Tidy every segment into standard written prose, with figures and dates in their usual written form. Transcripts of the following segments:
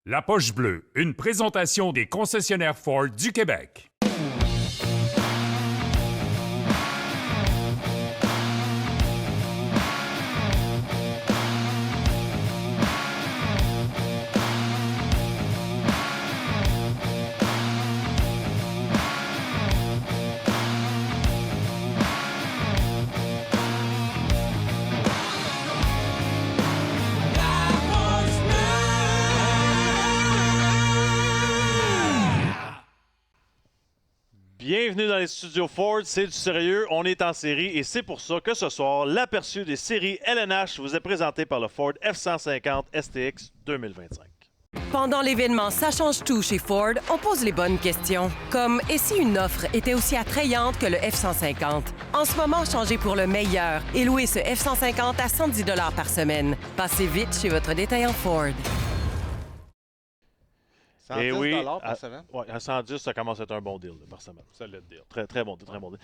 La Poche Bleue, une présentation des concessionnaires Ford du Québec. Bienvenue dans les studios Ford, c'est du sérieux, on est en série et c'est pour ça que ce soir, l'aperçu des séries LNH vous est présenté par le Ford F-150 STX 2025. Pendant l'événement Ça change tout chez Ford, on pose les bonnes questions. Comme, et si une offre était aussi attrayante que le F-150? En ce moment, changez pour le meilleur et louez ce F-150 à 110 $ par semaine. Passez vite chez votre détaillant Ford. 110 oui, par semaine. Oui, à 110, ça commence à être un bon deal par semaine. Solide deal. Très bon deal, très bon deal.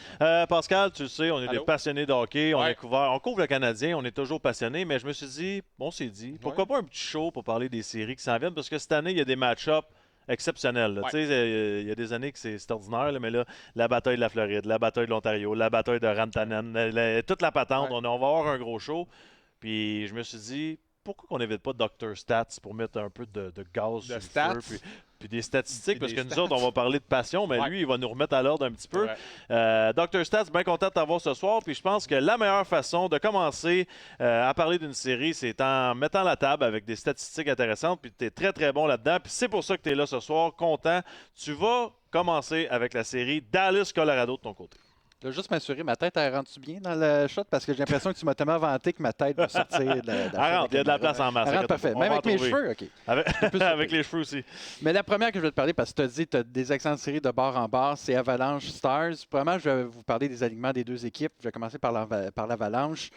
Pascal, tu le sais, on est des Allô? passionnés de hockey, Ouais. on couvre le Canadien, on est toujours passionnés, mais je me suis dit, on s'est dit, pourquoi pas un petit show pour parler des séries qui s'en viennent, parce que cette année, il y a des match-ups exceptionnels. Là. Ouais. Tu sais, il y a des années que c'est ordinaire, là, mais là, la bataille de la Floride, la bataille de l'Ontario, la bataille de Rantanen, toute la patente, Ouais. on va avoir un gros show. Puis je me suis dit, pourquoi qu'on n'invite pas Dr. Stats pour mettre un peu de gaz sur De le stats. feu, puis des statistiques, Puis parce des que nous stats. autres, on va parler de passion, mais Ouais. lui, il va nous remettre à l'ordre un petit peu. Ouais. Dr. Stats, bien content de t'avoir ce soir, puis je pense que la meilleure façon de commencer à parler d'une série, c'est en mettant la table avec des statistiques intéressantes, puis tu es très, très bon là-dedans, puis c'est pour ça que tu es là ce soir, content. Tu vas commencer avec la série Dallas-Colorado de ton côté. Je veux juste m'assurer, ma tête, elle rentre-tu bien dans le shot? Parce que j'ai l'impression que tu m'as tellement vanté que ma tête va sortir de la Elle rentre, il y a de la place en masse. Elle rentre parfait. On Même va avec en mes trouver. cheveux, OK. Avec, avec les cheveux aussi. Mais la première que je vais te parler, parce que tu as dit que tu as des excellentes séries de bord en bord, c'est Avalanche Stars. Premièrement, je vais vous parler des alignements des deux équipes. Je vais commencer par l'Avalanche.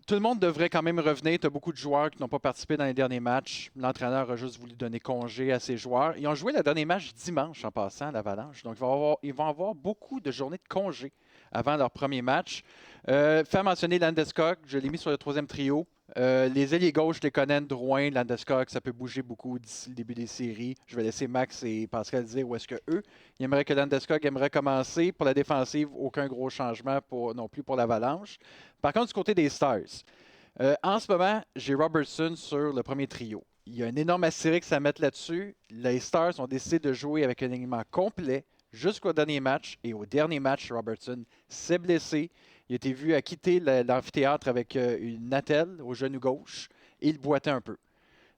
Tout le monde devrait quand même revenir. Tu as beaucoup de joueurs qui n'ont pas participé dans les derniers matchs. L'entraîneur a juste voulu donner congé à ses joueurs. Ils ont joué le dernier match dimanche en passant, l'Avalanche. Donc, ils vont avoir beaucoup de journées de congé avant leur premier match. Faire mentionner Landeskog, je l'ai mis sur le troisième trio. Les ailiers gauches, Lekonen, Drouin, Landeskog, ça peut bouger beaucoup d'ici le début des séries. Je vais laisser Max et Pascal dire où est-ce qu'eux, ils aimeraient que Landeskog aimerait commencer. Pour la défensive, aucun gros changement non plus pour l'Avalanche. Par contre, du côté des Stars, en ce moment, j'ai Robertson sur le premier trio. Il y a un énorme astérix à mettre là-dessus. Les Stars ont décidé de jouer avec un alignement complet jusqu'au dernier match. Et au dernier match, Robertson s'est blessé. Il a été vu à quitter l'amphithéâtre avec une attelle au genou gauche et il boitait un peu.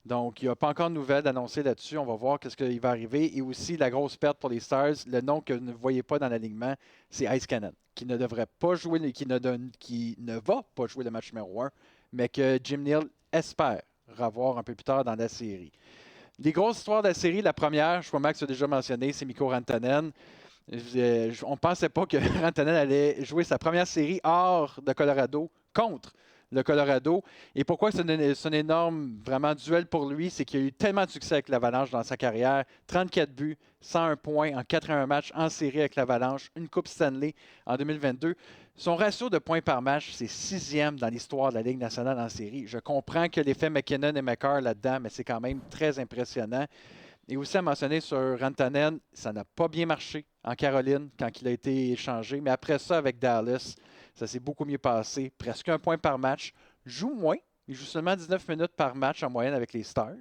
Donc, il n'y a pas encore de nouvelles annoncées là-dessus. On va voir ce qui va arriver. Et aussi, la grosse perte pour les Stars, le nom que vous ne voyez pas dans l'alignement, c'est Ice Cannon, qui ne devrait pas jouer, qui ne va pas jouer le match numéro 1, mais que Jim Neal espère revoir un peu plus tard dans la série. Les grosses histoires de la série, la première, je crois que Max a déjà mentionné, c'est Mikko Rantanen. On ne pensait pas que Rantanen allait jouer sa première série hors de Colorado contre le Colorado. Et pourquoi c'est un énorme vraiment duel pour lui, c'est qu'il a eu tellement de succès avec l'Avalanche dans sa carrière. 34 buts, 101 points en 81 matchs en série avec l'Avalanche, une Coupe Stanley en 2022. Son ratio de points par match, c'est 6e dans l'histoire de la Ligue nationale en série. Je comprends que l'effet McKinnon et McCarr là-dedans, mais c'est quand même très impressionnant. Et aussi à mentionner sur Rantanen, ça n'a pas bien marché en Caroline quand il a été échangé. Mais après ça, avec Dallas, ça s'est beaucoup mieux passé. Presque un point par match. Joue moins. Il joue seulement 19 minutes par match en moyenne avec les Stars,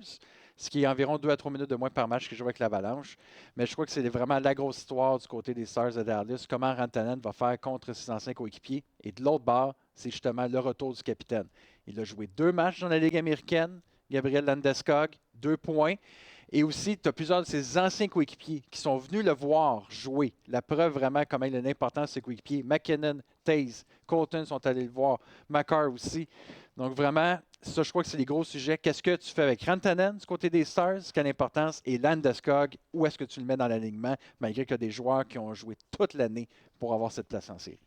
ce qui est environ 2 à 3 minutes de moins par match qu'il joue avec l'Avalanche. Mais je crois que c'est vraiment la grosse histoire du côté des Stars de Dallas. Comment Rantanen va faire contre ses anciens coéquipiers. Et de l'autre bord, c'est justement le retour du capitaine. Il a joué 2 matchs dans la Ligue américaine. Gabriel Landeskog, 2 points. Et aussi, tu as plusieurs de ses anciens coéquipiers qui sont venus le voir jouer. La preuve vraiment comment il a l'importance de ses coéquipiers. McKinnon, Taze, Colton sont allés le voir. McCarr aussi. Donc vraiment, ça, je crois que c'est les gros sujets. Qu'est-ce que tu fais avec Rantanen du côté des Stars? Quelle importance? Et Landeskog, où est-ce que tu le mets dans l'alignement? Malgré qu'il y a des joueurs qui ont joué toute l'année pour avoir cette place en série.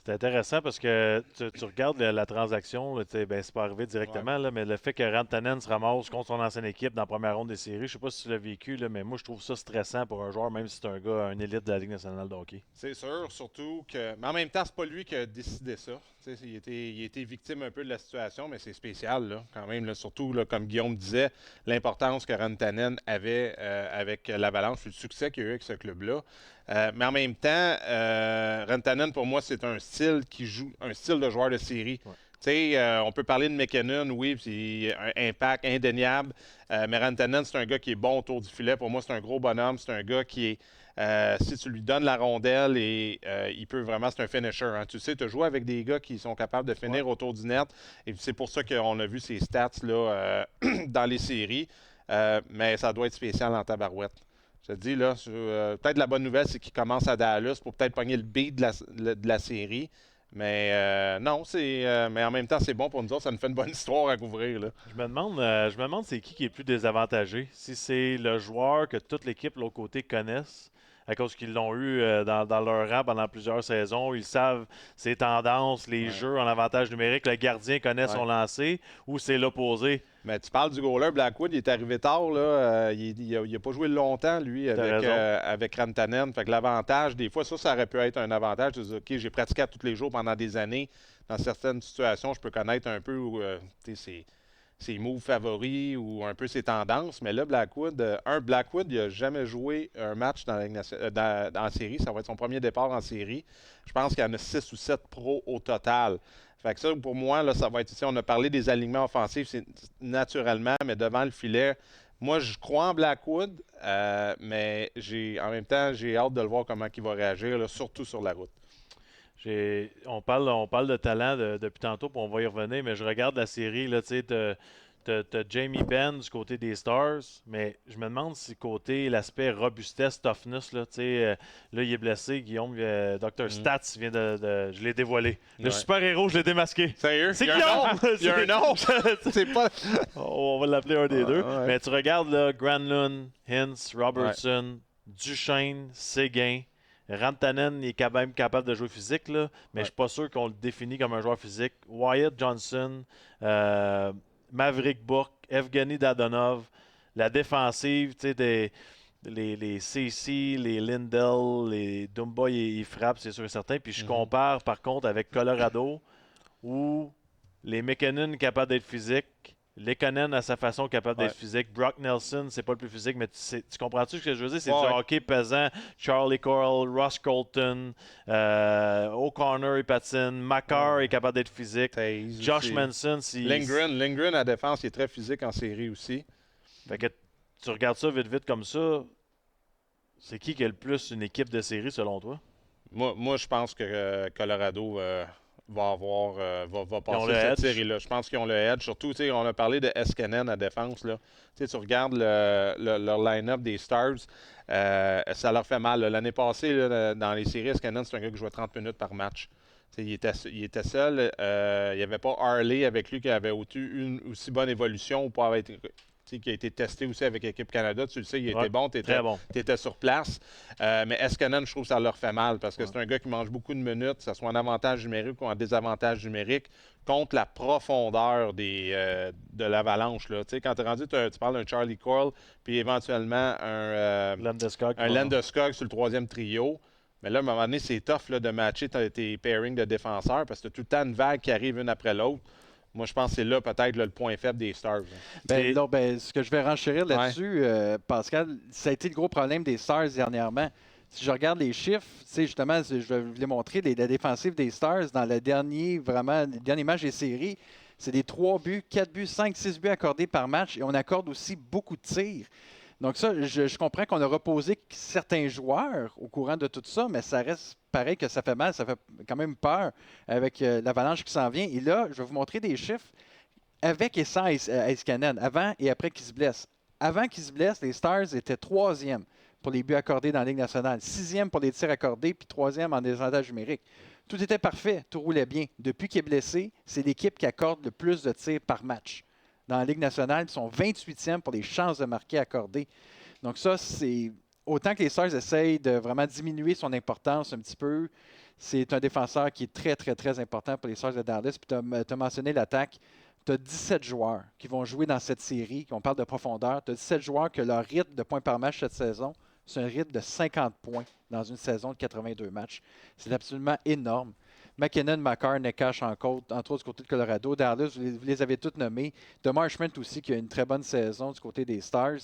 C'est intéressant parce que tu regardes la transaction, là, ben, c'est pas arrivé directement, là, mais le fait que Rantanen se ramasse contre son ancienne équipe dans la première ronde des séries, je sais pas si tu l'as vécu, là, mais moi je trouve ça stressant pour un joueur, même si c'est un gars, un élite de la Ligue nationale de hockey. C'est sûr, surtout que. Mais en même temps, c'est pas lui qui a décidé ça. Il était victime un peu de la situation, mais c'est spécial, là, quand même. Là, surtout, là, comme Guillaume disait, l'importance que Rantanen avait avec l'Avalanche, le succès qu'il y a eu avec ce club-là. Mais en même temps, Rantanen, pour moi, c'est un style qui joue, un style de joueur de série. Ouais. On peut parler de McKinnon, oui, c'est un impact indéniable. Mais Rantanen, c'est un gars qui est bon autour du filet. Pour moi, c'est un gros bonhomme. C'est un gars qui est. Si tu lui donnes la rondelle, et il peut vraiment, c'est un finisher. Hein. Tu sais, tu joues avec des gars qui sont capables de finir autour du net. Et c'est pour ça qu'on a vu ces stats là, dans les séries. Mais ça doit être spécial en tabarouette. Je te dis, là, peut-être la bonne nouvelle, c'est qu'il commence à Dallas pour peut-être pogner le beat de la série. Mais non, mais en même temps, c'est bon pour nous autres. Ça nous fait une bonne histoire à couvrir. Là. Je me demande c'est qui est plus désavantagé. Si c'est le joueur que toute l'équipe de l'autre côté connaisse, à cause qu'ils l'ont eu dans leur rang pendant plusieurs saisons. Ils savent ses tendances, les jeux en avantage numérique. Le gardien connaît son lancer, ou c'est l'opposé. Mais tu parles du goaler Blackwood, il est arrivé tard. Là, il n'a pas joué longtemps, lui, avec Rantanen. Fait que l'avantage, des fois, ça aurait pu être un avantage. Tu dis, OK, j'ai pratiqué tous les jours pendant des années. Dans certaines situations, je peux connaître un peu ses moves favoris ou un peu ses tendances. Mais là, Blackwood, il n'a jamais joué un match en série. Ça va être son premier départ en série. Je pense qu'il y en a 6 ou 7 pros au total. Fait que ça, pour moi, là, ça va être ici. On a parlé des alignements offensifs, c'est naturellement, mais devant le filet. Moi, je crois en Blackwood, mais en même temps, j'ai hâte de le voir comment il va réagir, là, surtout sur la route. On parle de talent depuis tantôt, puis on va y revenir, mais je regarde la série, là, tu sais, t'as Jamie Benn du côté des Stars, mais je me demande si côté l'aspect robustesse, toughness, là, tu sais, là, il est blessé, Guillaume, Dr. Stats vient je l'ai dévoilé. Le super-héros, je l'ai démasqué. Sérieux? C'est Guillaume! Il y a un nom! C'est pas... On va l'appeler un des deux. Ouais. Mais tu regardes, là, Granlund, Hintz, Robertson, Duchesne, Séguin. Rantanen est quand même capable de jouer physique, là, mais je suis pas sûr qu'on le définit comme un joueur physique. Wyatt Johnson, Maverick Bourque, Evgeny Dadonov, la défensive, tu sais, les CC, les Lindell, les Dumba, ils frappent, c'est sûr et certain. Puis je compare par contre avec Colorado, où les McKinnon capables d'être physiques, Lekonen à sa façon capable d'être physique. Brock Nelson, c'est pas le plus physique, mais tu comprends-tu ce que je veux dire? C'est du hockey pesant. Charlie Coyle, Ross Colton, O'Connor et patine. Makar est capable d'être physique. Josh Manson, Lindgren à défense, il est très physique en série aussi. Fait que tu regardes ça vite comme ça. C'est qui a le plus une équipe de série selon toi? Moi je pense que Colorado va passer cette série-là. Je pense qu'ils ont le edge. Surtout, on a parlé de Eskinen à défense. Là. Tu regardes leur line-up des Stars, ça leur fait mal. L'année passée, là, dans les séries, Eskinen, c'est un gars qui jouait 30 minutes par match. Il était seul. Il n'y avait pas Harley avec lui qui avait eu une aussi bonne évolution ou pas avec qui a été testé aussi avec l'équipe Canada. Tu le sais, il était bon, tu étais sur place. Mais Eskinen, je trouve que ça leur fait mal parce que c'est un gars qui mange beaucoup de minutes, que ce soit en avantage numérique ou en désavantage numérique, contre la profondeur de l'Avalanche. Là. Quand tu es rendu, tu parles d'un Charlie Coyle, puis éventuellement un Landeskog sur le troisième trio. Mais là, à un moment donné, c'est tough là, de matcher tes pairings de défenseurs parce que tu as tout le temps une vague qui arrive une après l'autre. Moi, je pense que c'est là peut-être le point faible des Stars. Ce que je vais renchérir là-dessus, Pascal, ça a été le gros problème des Stars dernièrement. Si je regarde les chiffres, justement, je vais vous les montrer, la défensive des Stars dans le dernier match des séries, c'est des 3 buts, 4 buts, 5, 6 buts accordés par match et on accorde aussi beaucoup de tirs. Donc ça, je comprends qu'on a reposé certains joueurs au courant de tout ça, mais ça reste pareil que ça fait mal, ça fait quand même peur avec l'Avalanche qui s'en vient. Et là, je vais vous montrer des chiffres avec et sans Eskinen, avant et après qu'il se blesse. Avant qu'il se blesse, les Stars étaient 3e pour les buts accordés dans la Ligue nationale, 6e pour les tirs accordés, puis 3e en désavantage numérique. Tout était parfait, tout roulait bien. Depuis qu'il est blessé, c'est l'équipe qui accorde le plus de tirs par match. Dans la Ligue nationale, ils sont 28e pour les chances de marquer accordées. Donc ça, c'est autant que les Stars essayent de vraiment diminuer son importance un petit peu, c'est un défenseur qui est très, très, très important pour les Stars de Dallas. Puis tu as mentionné l'attaque. Tu as 17 joueurs qui vont jouer dans cette série. On parle de profondeur. Tu as 17 joueurs que leur rythme de points par match cette saison, c'est un rythme de 50 points dans une saison de 82 matchs. C'est absolument énorme. McKinnon, Makar, Necas, entre autres du côté de Colorado. Dallas, vous les avez tous nommés. DeMar Schmidt aussi, qui a une très bonne saison du côté des Stars.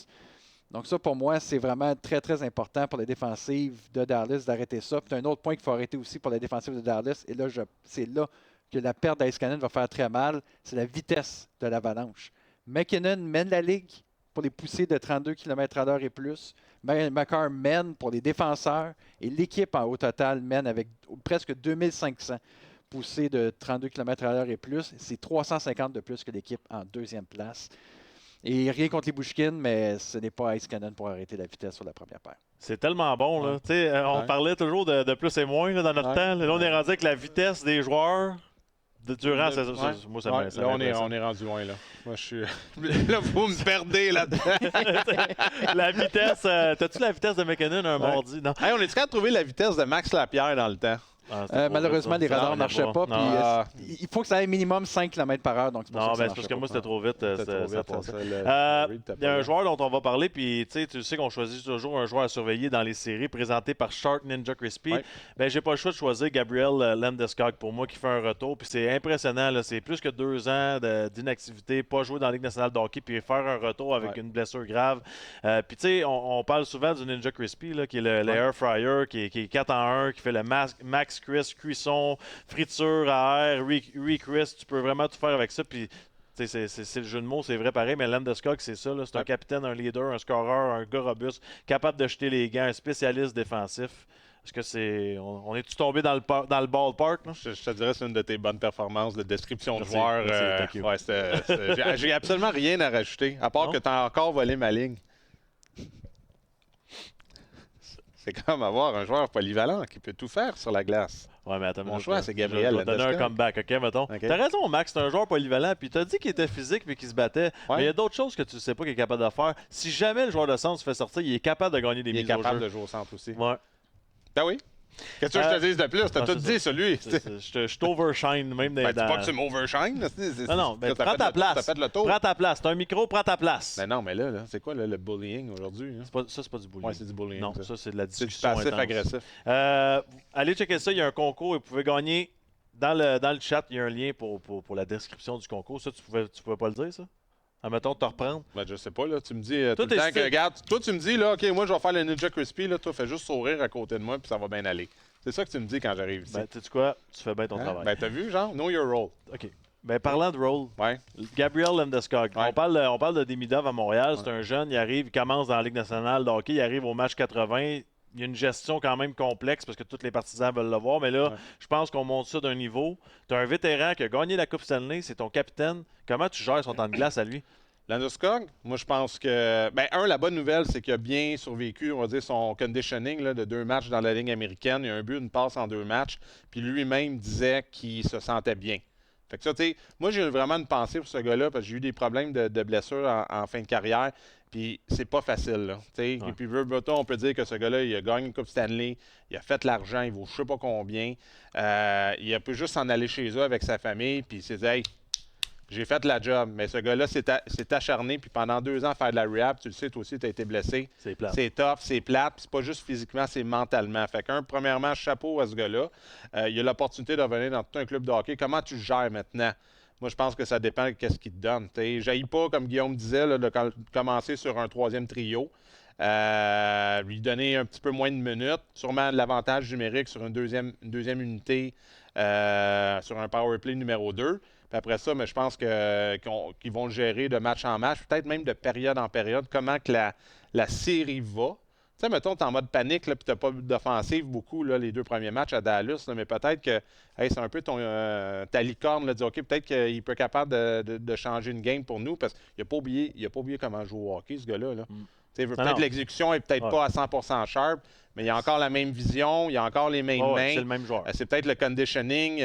Donc ça, pour moi, c'est vraiment très, très important pour les défensives de Dallas d'arrêter ça. Puis un autre point qu'il faut arrêter aussi pour les défensives de Dallas, et là, c'est là que la perte d'Iskanen va faire très mal, c'est la vitesse de l'Avalanche. McKinnon mène la ligue pour les poussées de 32 km/h et plus. Makar mène pour les défenseurs. Et l'équipe au total mène avec presque 2500 poussées de 32 km/h et plus. C'est 350 de plus que l'équipe en deuxième place. Et rien contre les Bushkin, mais ce n'est pas Iskanen pour arrêter la vitesse sur la première paire. C'est tellement bon. Là. On parlait toujours de plus et moins là, dans notre temps. Là, on est rendu avec la vitesse des joueurs. Durant la saison, moi, ça là, on est rendu loin. Là, moi, je suis. Là, vous me perdez là-dedans. La vitesse. T'as-tu la vitesse de McKinnon un mardi? Non. Hey, on est-tu capable de trouver la vitesse de Max Lapierre dans le temps? Malheureusement, les radars ne marchaient pas. Puis, il faut que ça aille minimum 5 km/h. Donc c'est parce que moi, c'était trop vite. Il y a un joueur dont on va parler. Puis tu sais qu'on choisit toujours un joueur à surveiller dans les séries présenté par Shark Ninja Crispy. Ouais. J'ai pas le choix de choisir Gabriel Landeskog pour moi qui fait un retour. Puis c'est impressionnant. Là. C'est plus que 2 ans d'inactivité, pas jouer dans la Ligue nationale de hockey, puis faire un retour avec une blessure grave. Puis tu sais, on parle souvent du Ninja Crispy, là, qui est le Air Fryer, qui est 4 en 1, qui fait le Max cuisson, friture à air, re-crisp, tu peux vraiment tout faire avec ça. Puis, c'est le jeu de mots, c'est vrai pareil, mais Landeskog, c'est ça. C'est un capitaine, un leader, un scoreur, un gars robuste, capable de jeter les gants, un spécialiste défensif. Est-ce que c'est. On est-tu tombé dans le ballpark? Je te dirais que c'est une de tes bonnes performances de description de joueur. J'ai absolument rien à rajouter, à part que tu as encore volé ma ligne. C'est comme avoir un joueur polyvalent qui peut tout faire sur la glace. Ouais, mais attends, mon choix, c'est Gabriel. Je vais donner un comeback, OK, mettons. Okay. T'as raison, Max, c'est un joueur polyvalent. Puis t'as dit qu'il était physique puis qu'il se battait. Ouais. Mais il y a d'autres choses que tu ne sais pas qu'il est capable de faire. Si jamais le joueur de centre se fait sortir, il est capable de gagner des mises au jeu. Il est capable de jouer au centre aussi. Ouais. Ben oui. Qu'est-ce que je te dise de plus? T'as tout dit, celui. Je t'overshine même dans... Ben, dis pas que tu m'overshine. Non, ben, prends ta place. T'as fait le tour. Prends ta place. T'as un micro, prends ta place. Ben non, mais là c'est quoi le bullying aujourd'hui? Hein? Ça, c'est pas du bullying. Ouais, c'est du bullying. Non, ça, c'est de la discussion c'est du passif-agressif. Allez checker ça. Il y a un concours et vous pouvez gagner. Dans le chat, il y a un lien pour la description du concours. Ça, tu pouvais pas le dire, ça? Admettons, te reprendre. Ben, je sais pas, là. Tu me dis tout le temps que, regarde, toi, tu me dis, là, OK, moi, je vais faire le Ninja Crispy, là. Toi, fais juste sourire à côté de moi, puis ça va bien aller. C'est ça que tu me dis quand j'arrive ici. Ben, tu sais quoi? Tu fais bien ton travail. Ben, t'as vu, genre? Know your role. OK. Ben, parlant de role, Gabriel Landeskog. On parle de Demidov à Montréal. C'est un jeune, il commence dans la Ligue nationale de hockey, il arrive au match 80. Il y a une gestion quand même complexe parce que tous les partisans veulent le voir. Mais là, je pense qu'on monte ça d'un niveau. Tu as un vétéran qui a gagné la Coupe Stanley, c'est ton capitaine. Comment tu gères son temps de glace à lui? Landeskog, moi, je pense que... la bonne nouvelle, c'est qu'il a bien survécu, on va dire, son conditioning là, de 2 matchs dans la Ligue américaine. Il y a un but, une passe en 2 matchs. Puis lui-même disait qu'il se sentait bien. Fait que ça, tu sais, moi, j'ai vraiment une pensée pour ce gars-là parce que j'ai eu des problèmes de blessures en fin de carrière. Puis c'est pas facile, là. Et puis, on peut dire que ce gars-là, il a gagné une Coupe Stanley, il a fait l'argent, il vaut je sais pas combien. Il a pu juste s'en aller chez eux avec sa famille, puis il s'est dit, hey, j'ai fait la job. Mais ce gars-là s'est acharné, puis pendant 2 ans, faire de la rehab, tu le sais, toi aussi, tu as été blessé. C'est plate. C'est tough, c'est plate, puis c'est pas juste physiquement, c'est mentalement. Fait premièrement, chapeau à ce gars-là. Il a l'opportunité de revenir dans tout un club de hockey. Comment tu gères maintenant? Moi, je pense que ça dépend de ce qu'il te donne. J'haïs pas, comme Guillaume disait, là, de commencer sur un 3e trio. Lui donner un petit peu moins de minutes. Sûrement de l'avantage numérique sur une deuxième unité, sur un power play numéro 2. Puis après ça, mais je pense qu'ils vont le gérer de match en match, peut-être même de période en période, comment que la série va. Tu sais, mettons, tu es en mode panique, puis tu n'as pas d'offensive beaucoup là, les 2 premiers matchs à Dallas, là, mais peut-être que c'est un peu ta licorne de dire, OK, peut-être qu'il peut être capable de changer une game pour nous, parce qu'il n'a pas oublié comment jouer au hockey, ce gars-là. Là. Peut-être l'exécution n'est peut-être pas à 100% sharp, mais il a encore la même vision, il a encore les mêmes mains. C'est le même joueur. C'est peut-être le conditioning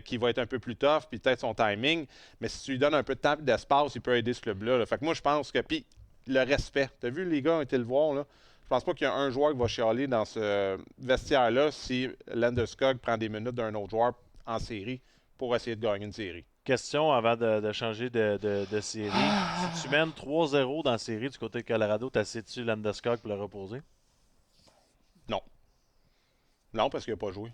qui va être un peu plus tough, puis peut-être son timing, mais si tu lui donnes un peu de temps et d'espace, il peut aider ce club-là. Là. Fait que moi, je pense que... Puis le respect. Tu as vu, les gars ont été le voir, là. pense pas qu'il y a un joueur qui va chialer dans ce vestiaire-là si Landeskog prend des minutes d'un autre joueur en série pour essayer de gagner une série. Question avant de changer de série. Si tu mènes 3-0 dans la série du côté de Colorado, t'assieds-tu Landeskog pour le reposer? Non. Non, parce qu'il n'a pas joué.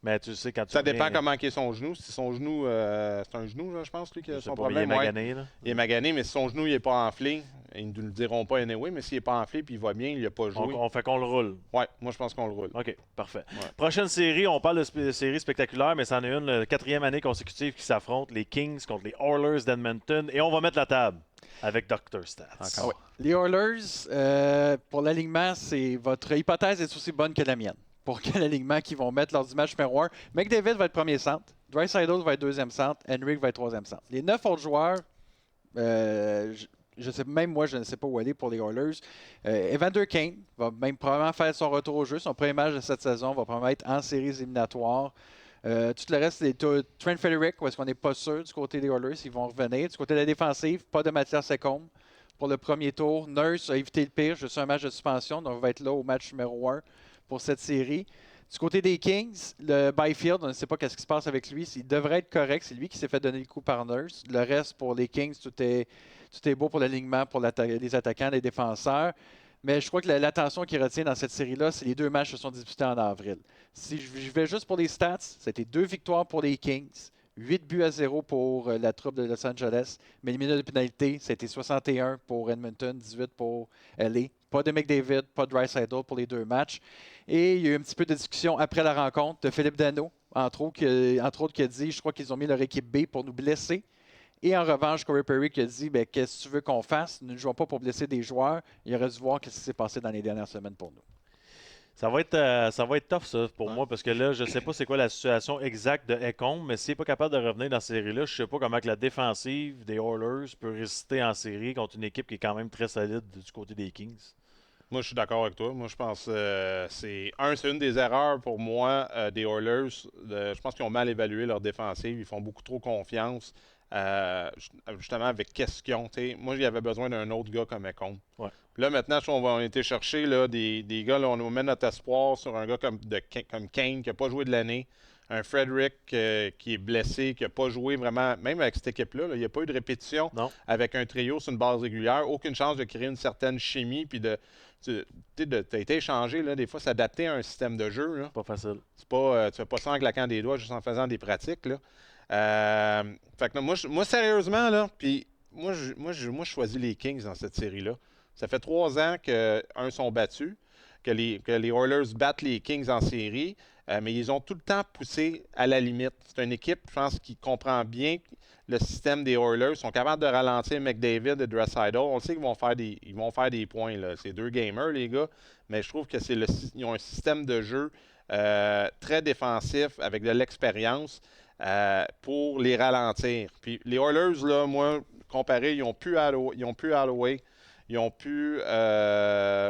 Mais tu sais, quand tu Ça dépend comment est son genou. Si son genou, c'est un genou, là, je pense, lui, qui a son problème. Il est magané, là. Il est magané, mais si son genou n'est pas enflé, ils ne nous le diront pas anyway, mais s'il n'est pas enflé et il va bien, il n'a pas joué. On fait qu'on le roule. Oui, moi, je pense qu'on le roule. OK, parfait. Ouais. Prochaine série, on parle de série spectaculaire, mais c'en est une, la 4e année consécutive qui s'affrontent, les Kings contre les Oilers d'Edmonton. Et on va mettre la table avec Dr. Stats. Encore. Oui. Les Oilers, pour l'alignement, votre hypothèse est aussi bonne que la mienne. Pour quel alignement qu'ils vont mettre lors du match numéro 1. McDavid va être premier centre. Draisaitl va être deuxième centre. Henrik va être troisième centre. Les 9 autres joueurs, je sais, même moi, je ne sais pas où aller pour les Oilers. Evander Kane va même probablement faire son retour au jeu. Son premier match de cette saison va probablement être en séries éliminatoires. Tout le reste, c'est Trent Frederic, où est-ce qu'on n'est pas sûr du côté des Oilers, ils vont revenir. Du côté de la défensive, pas de Mathias Ekholm pour le premier tour. Nurse a évité le pire, juste un match de suspension, donc il va être là au match numéro 1 pour cette série. Du côté des Kings, le Byfield, on ne sait pas ce qui se passe avec lui. Il devrait être correct. C'est lui qui s'est fait donner le coup par Nurse. Le reste, pour les Kings, tout est beau pour l'alignement, pour les attaquants, les défenseurs. Mais je crois que l'attention qui retient dans cette série-là, c'est les 2 matchs qui se sont disputés en avril. Si je vais juste pour les stats, c'était 2 victoires pour les Kings, 8-0 pour la troupe de Los Angeles. Mais les minutes de pénalité, c'était 61 pour Edmonton, 18 pour LA. Pas de McDavid, pas de Draisaitl pour les 2 matchs. Et il y a eu un petit peu de discussion après la rencontre de Philippe Danault, entre autres, qui a dit « Je crois qu'ils ont mis leur équipe B pour nous blesser. » Et en revanche, Corey Perry qui a dit « Qu'est-ce que tu veux qu'on fasse? Nous ne jouons pas pour blesser des joueurs. » Il aurait dû voir ce qui s'est passé dans les dernières semaines pour nous. Ça va être tough, ça, pour moi, parce que là, je ne sais pas c'est quoi la situation exacte de Ekholm, mais s'il n'est pas capable de revenir dans cette série-là, je ne sais pas comment que la défensive des Oilers peut résister en série contre une équipe qui est quand même très solide du côté des Kings. Moi, je suis d'accord avec toi. Moi, je pense que c'est une des erreurs pour moi des Oilers. Je pense qu'ils ont mal évalué leur défensive. Ils font beaucoup trop confiance. Justement, avec qu'est-ce qu'ils ont. Moi, il y avait besoin d'un autre gars comme Ekholm. Ouais. Là, maintenant, on a été chercher là, des gars, là, on nous met notre espoir sur un gars comme Kane qui n'a pas joué de l'année. Un Frederic qui est blessé, qui n'a pas joué vraiment, même avec cette équipe-là, il n'y a pas eu de répétition avec un trio sur une base régulière. Aucune chance de créer une certaine chimie. Puis tu as été échangé, là, des fois, s'adapter à un système de jeu. Là. Pas facile. C'est pas, tu fais pas ça en claquant des doigts, juste en faisant des pratiques. Là. Fait que moi, sérieusement, là, puis moi, je choisis les Kings dans cette série-là. Ça fait 3 ans qu'un sont battus, que les Oilers battent les Kings en série, mais ils ont tout le temps poussé à la limite. C'est une équipe, je pense, qui comprend bien le système des Oilers. Ils sont capables de ralentir McDavid et Draisaitl. On le sait qu'ils vont faire des points. Là. C'est 2 gamers, les gars, mais je trouve qu'ils ont un système de jeu très défensif avec de l'expérience pour les ralentir. Puis les Oilers, là, moi, comparé, ils ont plus Holloway. Ils ont pu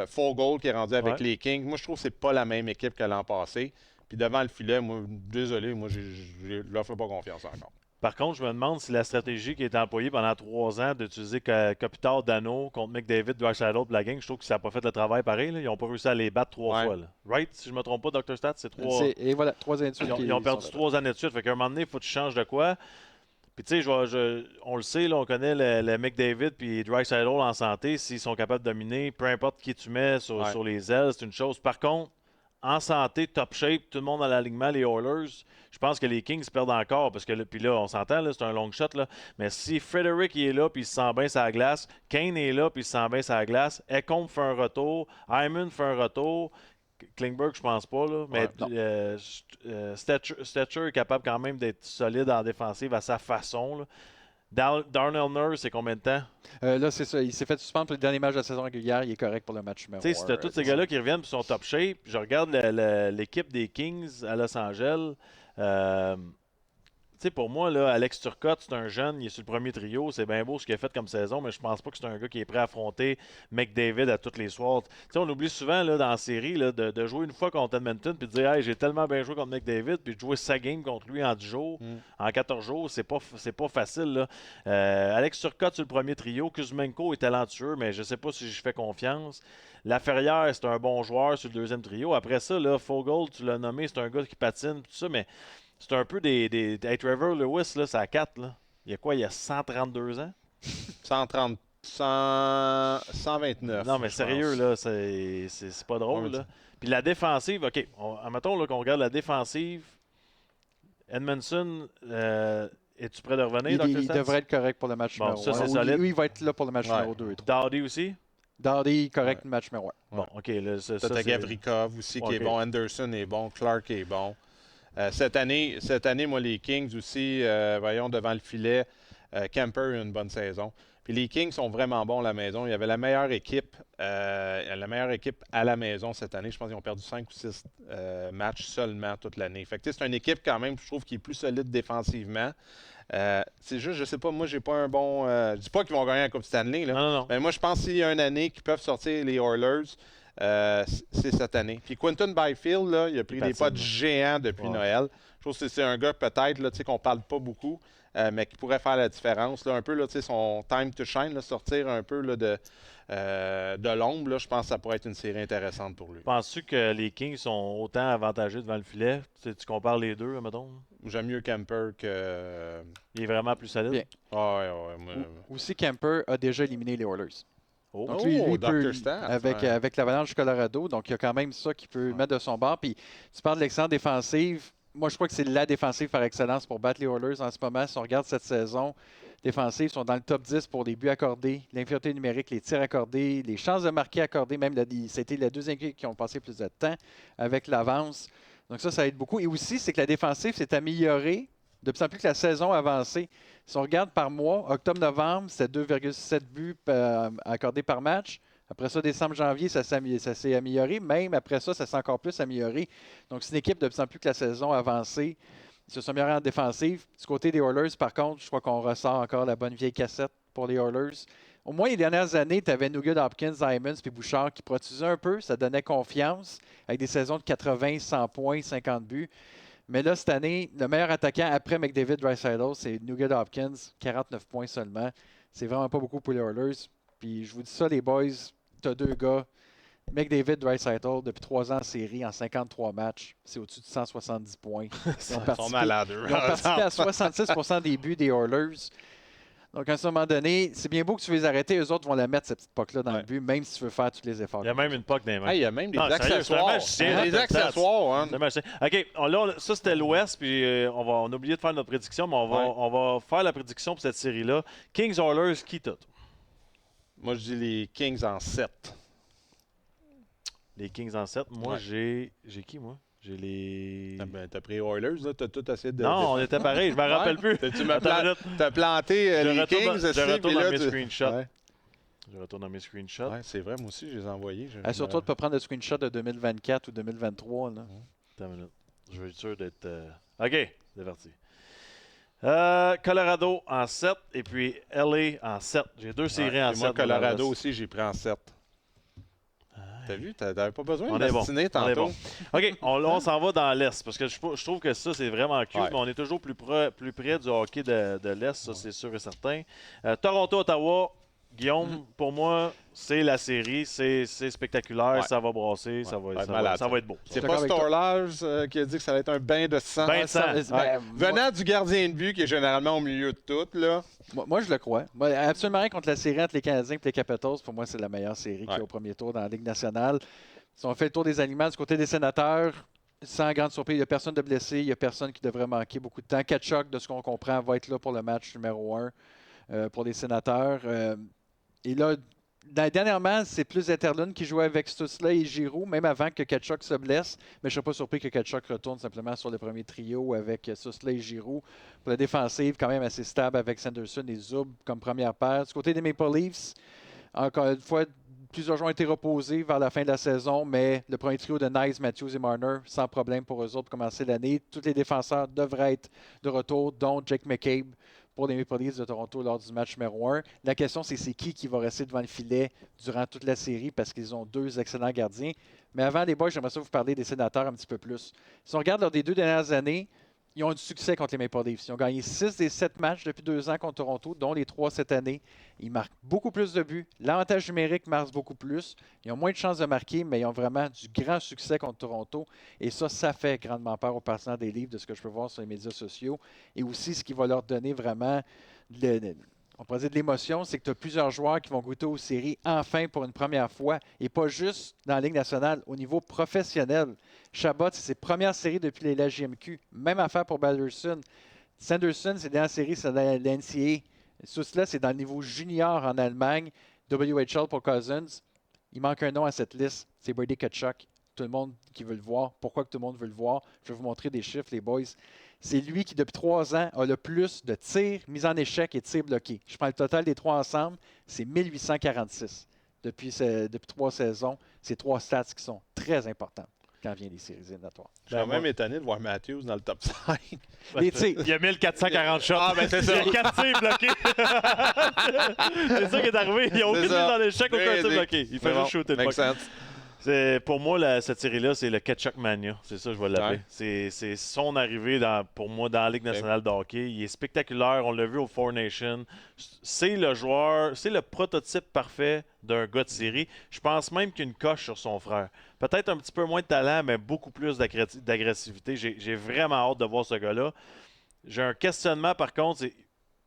Fogle qui est rendu avec les Kings. Moi, je trouve que c'est pas la même équipe que l'an passé. Puis devant le filet, moi, désolé, moi, je leur fais pas confiance encore. Par contre, je me demande si la stratégie qui a été employée pendant 3 ans d'utiliser Kopitar, Danault contre McDavid, Draisaitl pour la gang, je trouve que ça n'a pas fait le travail pareil. Là. Ils n'ont pas réussi à les battre 3 fois. Là. Right? Si je ne me trompe pas, Dr. Stats, c'est 3... Et voilà, 3 années de suite. Ils ont perdu 3 années de suite. Fait qu'à un moment donné, il faut que tu changes de quoi. Puis tu sais, on le sait, là, on connaît le McDavid puis Draisaitl en santé. S'ils sont capables de dominer, peu importe qui tu mets sur les ailes, c'est une chose. Par contre, en santé, top shape, tout le monde dans l'alignement, les Oilers, je pense que les Kings perdent encore. Parce que puis là, on s'entend, là, c'est un long shot. Là, mais si Frederic est là puis il se sent bien sur la glace, Kane est là puis il se sent bien sur la glace, Ekholm fait un retour, Hyman fait un retour, Klingberg, je pense pas, là, mais Stetcher est capable quand même d'être solide en défensive à sa façon. Là. Darnell Nurse, c'est combien de temps? Là, c'est ça. Il s'est fait suspendre pour le dernier match de la saison régulière. Il est correct pour le match numéro 1. Tu sais, si tu as tous ces gars-là qui reviennent et sont top shape, je regarde l'équipe des Kings à Los Angeles. sais, pour moi, là, Alex Turcotte, c'est un jeune, il est sur le premier trio. C'est bien beau ce qu'il a fait comme saison, mais je pense pas que c'est un gars qui est prêt à affronter McDavid à tous les soirs. Tu sais, on oublie souvent là, dans la série là, de jouer une fois contre Edmonton puis de dire hey, j'ai tellement bien joué contre McDavid, puis de jouer sa game contre lui en 10 jours, en 14 jours, c'est pas facile. Là. Alex Turcotte sur le premier trio. Kuzmenko est talentueux, mais je sais pas si je fais confiance. Laferrière, c'est un bon joueur sur le deuxième trio. Après ça, là, Fogle, tu l'as nommé, c'est un gars qui patine, tout ça, mais c'est un peu des hey, Trevor Lewis, là, c'est à 4. Là. Il y a quoi, il y a 132 ans? 129. Non, mais sérieux, là, c'est pas drôle. Là. Puis la défensive, OK, admettons là, qu'on regarde la défensive. Edmondson, es-tu prêt de revenir, Dr. Il Stans? devrait être correct pour le match numéro 1. Ça, c'est solide. Lui, il va être là pour le match numéro 2 et 3. Dowdy aussi? Dowdy, correct, le match numéro 1. Bon, OK. T'as Gavrikov aussi qui est bon. Anderson est bon. Clark est bon. Cette année, moi, les Kings aussi, voyons, devant le filet, Kemper a eu une bonne saison. Puis les Kings sont vraiment bons à la maison. Il y avait la meilleure équipe à la maison cette année. Je pense qu'ils ont perdu 5 ou 6 matchs seulement toute l'année. Fait que c'est une équipe quand même, je trouve, qui est plus solide défensivement. C'est juste, je sais pas, moi, j'ai pas un bon... je dis pas qu'ils vont gagner la Coupe Stanley, là. Non. Mais moi, je pense qu'il y a une année qu'ils peuvent sortir les Oilers, c'est cette année. Puis Quinton Byfield, là, il a pris des pas de géant depuis Noël. Je trouve que c'est un gars, peut-être, là, qu'on parle pas beaucoup, mais qui pourrait faire la différence. Là, un peu, là, son time to shine, là, sortir un peu là, de l'ombre, là, je pense que ça pourrait être une série intéressante pour lui. Penses-tu que les Kings sont autant avantagés devant le filet? Tu compares les deux, mettons? J'aime mieux Kemper que... Il est vraiment plus solide? Bien. Aussi, Kemper a déjà éliminé les Oilers. Donc, lui peut, avec l'Avalanche du Colorado, donc il y a quand même ça qui peut mettre de son bord. Puis tu parles de l'excellence défensive. Moi, je crois que c'est la défensive par excellence pour battre les Oilers en ce moment. Si on regarde cette saison, défensives sont dans le top 10 pour les buts accordés, l'infériorité numérique, les tirs accordés, les chances de marquer accordées. Même, c'était les deux équipes qui ont passé plus de temps avec l'avance. Donc ça aide beaucoup. Et aussi, c'est que la défensive s'est améliorée de plus en plus que la saison a avancé. Si on regarde par mois, octobre-novembre, c'était 2,7 buts accordés par match. Après ça, décembre-janvier, ça s'est amélioré. Même après ça s'est encore plus amélioré. Donc, c'est une équipe de plus en plus que la saison a avancé. Ils se sont améliorés en défensive. Du côté des Oilers, par contre, je crois qu'on ressort encore la bonne vieille cassette pour les Oilers. Au moins, les dernières années, tu avais Nugent Hopkins, Hyman puis Bouchard qui produisaient un peu. Ça donnait confiance avec des saisons de 80, 100 points, 50 buts. Mais là, cette année, le meilleur attaquant après McDavid Draisaitl, c'est Nugent Hopkins, 49 points seulement. C'est vraiment pas beaucoup pour les Oilers. Puis je vous dis ça, les boys, tu as deux gars. McDavid Draisaitl, depuis 3 ans en série, en 53 matchs, c'est au-dessus de 170 points. Ils sont malades. Ils ont participé à 66% des buts des Oilers. Donc, à un moment donné, c'est bien beau que tu veux les arrêter. Eux autres vont la mettre, cette petite puck-là, dans le but, même si tu veux faire tous les efforts. Il y a même une puck dans les mains. Il y a même des accessoires. Des accessoires. OK, là, ça, c'était l'Ouest, puis on a oublié de faire notre prédiction, mais on va faire la prédiction pour cette série-là. Kings-Oilers, qui t'as? Moi, je dis les Kings en 7. Les Kings en 7. Moi, j'ai qui, moi? J'ai les... T'as pris Oilers, là? T'as tout essayé de... Non, on était pareil, je me rappelle plus. T'as planté les Kings aussi. Je retourne dans mes screenshots. Je retourne dans mes screenshots. Ouais, c'est vrai, moi aussi, je les ai envoyés. Surtout, tu peux prendre le screenshot de 2024 ou 2023. Là. Attends une minute. Je veux être sûr d'être... OK, c'est parti. Colorado en 7 et puis LA en 7. J'ai 2 séries en 7. Moi, Colorado aussi, j'ai pris en 7. T'as vu? T'avais pas besoin de destiner tantôt. Bon. OK, on s'en va dans l'Est parce que je trouve que ça, c'est vraiment cute, mais on est toujours plus près du hockey de l'Est, ça, c'est sûr et certain. Toronto-Ottawa, Guillaume, pour moi, c'est la série, c'est spectaculaire, ça va brasser, ça va être beau. C'est pas Storlage qui a dit que ça allait être un bain de sang. Venant du gardien de but qui est généralement au milieu de tout, là. Moi, je le crois. Moi, absolument rien contre la série entre les Canadiens et les Capitals. Pour moi, c'est la meilleure série qui est au premier tour dans la Ligue nationale. Si on fait le tour des aliments du côté des Sénateurs, sans grande surprise, il n'y a personne de blessé, il n'y a personne qui devrait manquer beaucoup de temps. Tkachuk, de ce qu'on comprend, va être là pour le match numéro 1 pour les Sénateurs. Et là, dernièrement, c'est plus Zetterlund qui jouait avec Stutzla et Giroux, même avant que Tkachuk se blesse. Mais je ne suis pas surpris que Tkachuk retourne simplement sur le premier trio avec Stutzla et Giroux. Pour la défensive, quand même assez stable avec Sanderson et Zub comme première paire. Du côté des Maple Leafs, encore une fois, Plusieurs joueurs ont été reposés vers la fin de la saison, mais le premier trio de Nice, Matthews et Marner, sans problème pour eux autres pour commencer l'année. Tous les défenseurs devraient être de retour, dont Jake McCabe pour les Maple Leafs de Toronto lors du match numéro 1. La question, c'est qui va rester devant le filet durant toute la série parce qu'ils ont 2 excellents gardiens. Mais avant, les boys, j'aimerais ça vous parler des Sénateurs un petit peu plus. Si on regarde lors des 2 dernières années, ils ont eu du succès contre les Maple Leafs. Ils ont gagné 6 des 7 matchs depuis 2 ans contre Toronto, dont les 3 cette année. Ils marquent beaucoup plus de buts. L'avantage numérique marche beaucoup plus. Ils ont moins de chances de marquer, mais ils ont vraiment du grand succès contre Toronto. Et ça fait grandement peur aux partisans des Leafs de ce que je peux voir sur les médias sociaux. Et aussi, ce qui va leur donner vraiment on pourrait dire de l'émotion, c'est que tu as plusieurs joueurs qui vont goûter aux séries enfin pour une première fois, et pas juste dans la Ligue nationale, au niveau professionnel. Chabot, c'est ses premières séries depuis la JMQ. Même affaire pour Balderson. Sanderson, c'est dans la série, c'est dans la NCAA. Tout cela, c'est dans le niveau junior en Allemagne. WHL pour Cousins. Il manque un nom à cette liste, c'est Brady Tkachuk. Tout le monde qui veut le voir. Pourquoi que tout le monde veut le voir? Je vais vous montrer des chiffres, les boys. C'est lui qui, depuis 3 ans, a le plus de tirs mis en échec et de tirs bloqués. Je prends le total des 3 ensemble, c'est 1846. Depuis 3 saisons, c'est 3 stats qui sont très importants quand vient les séries éliminatoires. Je suis même étonné de voir Matthews dans le top 5. Les tirs. Il y a 1440 shots. Ah, ben c'est ça. Il y a 4 tirs bloqués. C'est ça qui est arrivé. Il n'y a aucune mise en échec, aucun tir bloqué. Il fait juste shooter le puck. Pour moi, cette série-là, c'est le Tkachuk Mania. C'est ça que je vais l'appeler. Ouais. C'est son arrivée, pour moi, dans la Ligue nationale de hockey. Il est spectaculaire. On l'a vu au Four Nations. C'est le joueur, c'est le prototype parfait d'un gars de série. Je pense même qu'il y a une coche sur son frère. Peut-être un petit peu moins de talent, mais beaucoup plus d'agressivité. J'ai vraiment hâte de voir ce gars-là. J'ai un questionnement, par contre.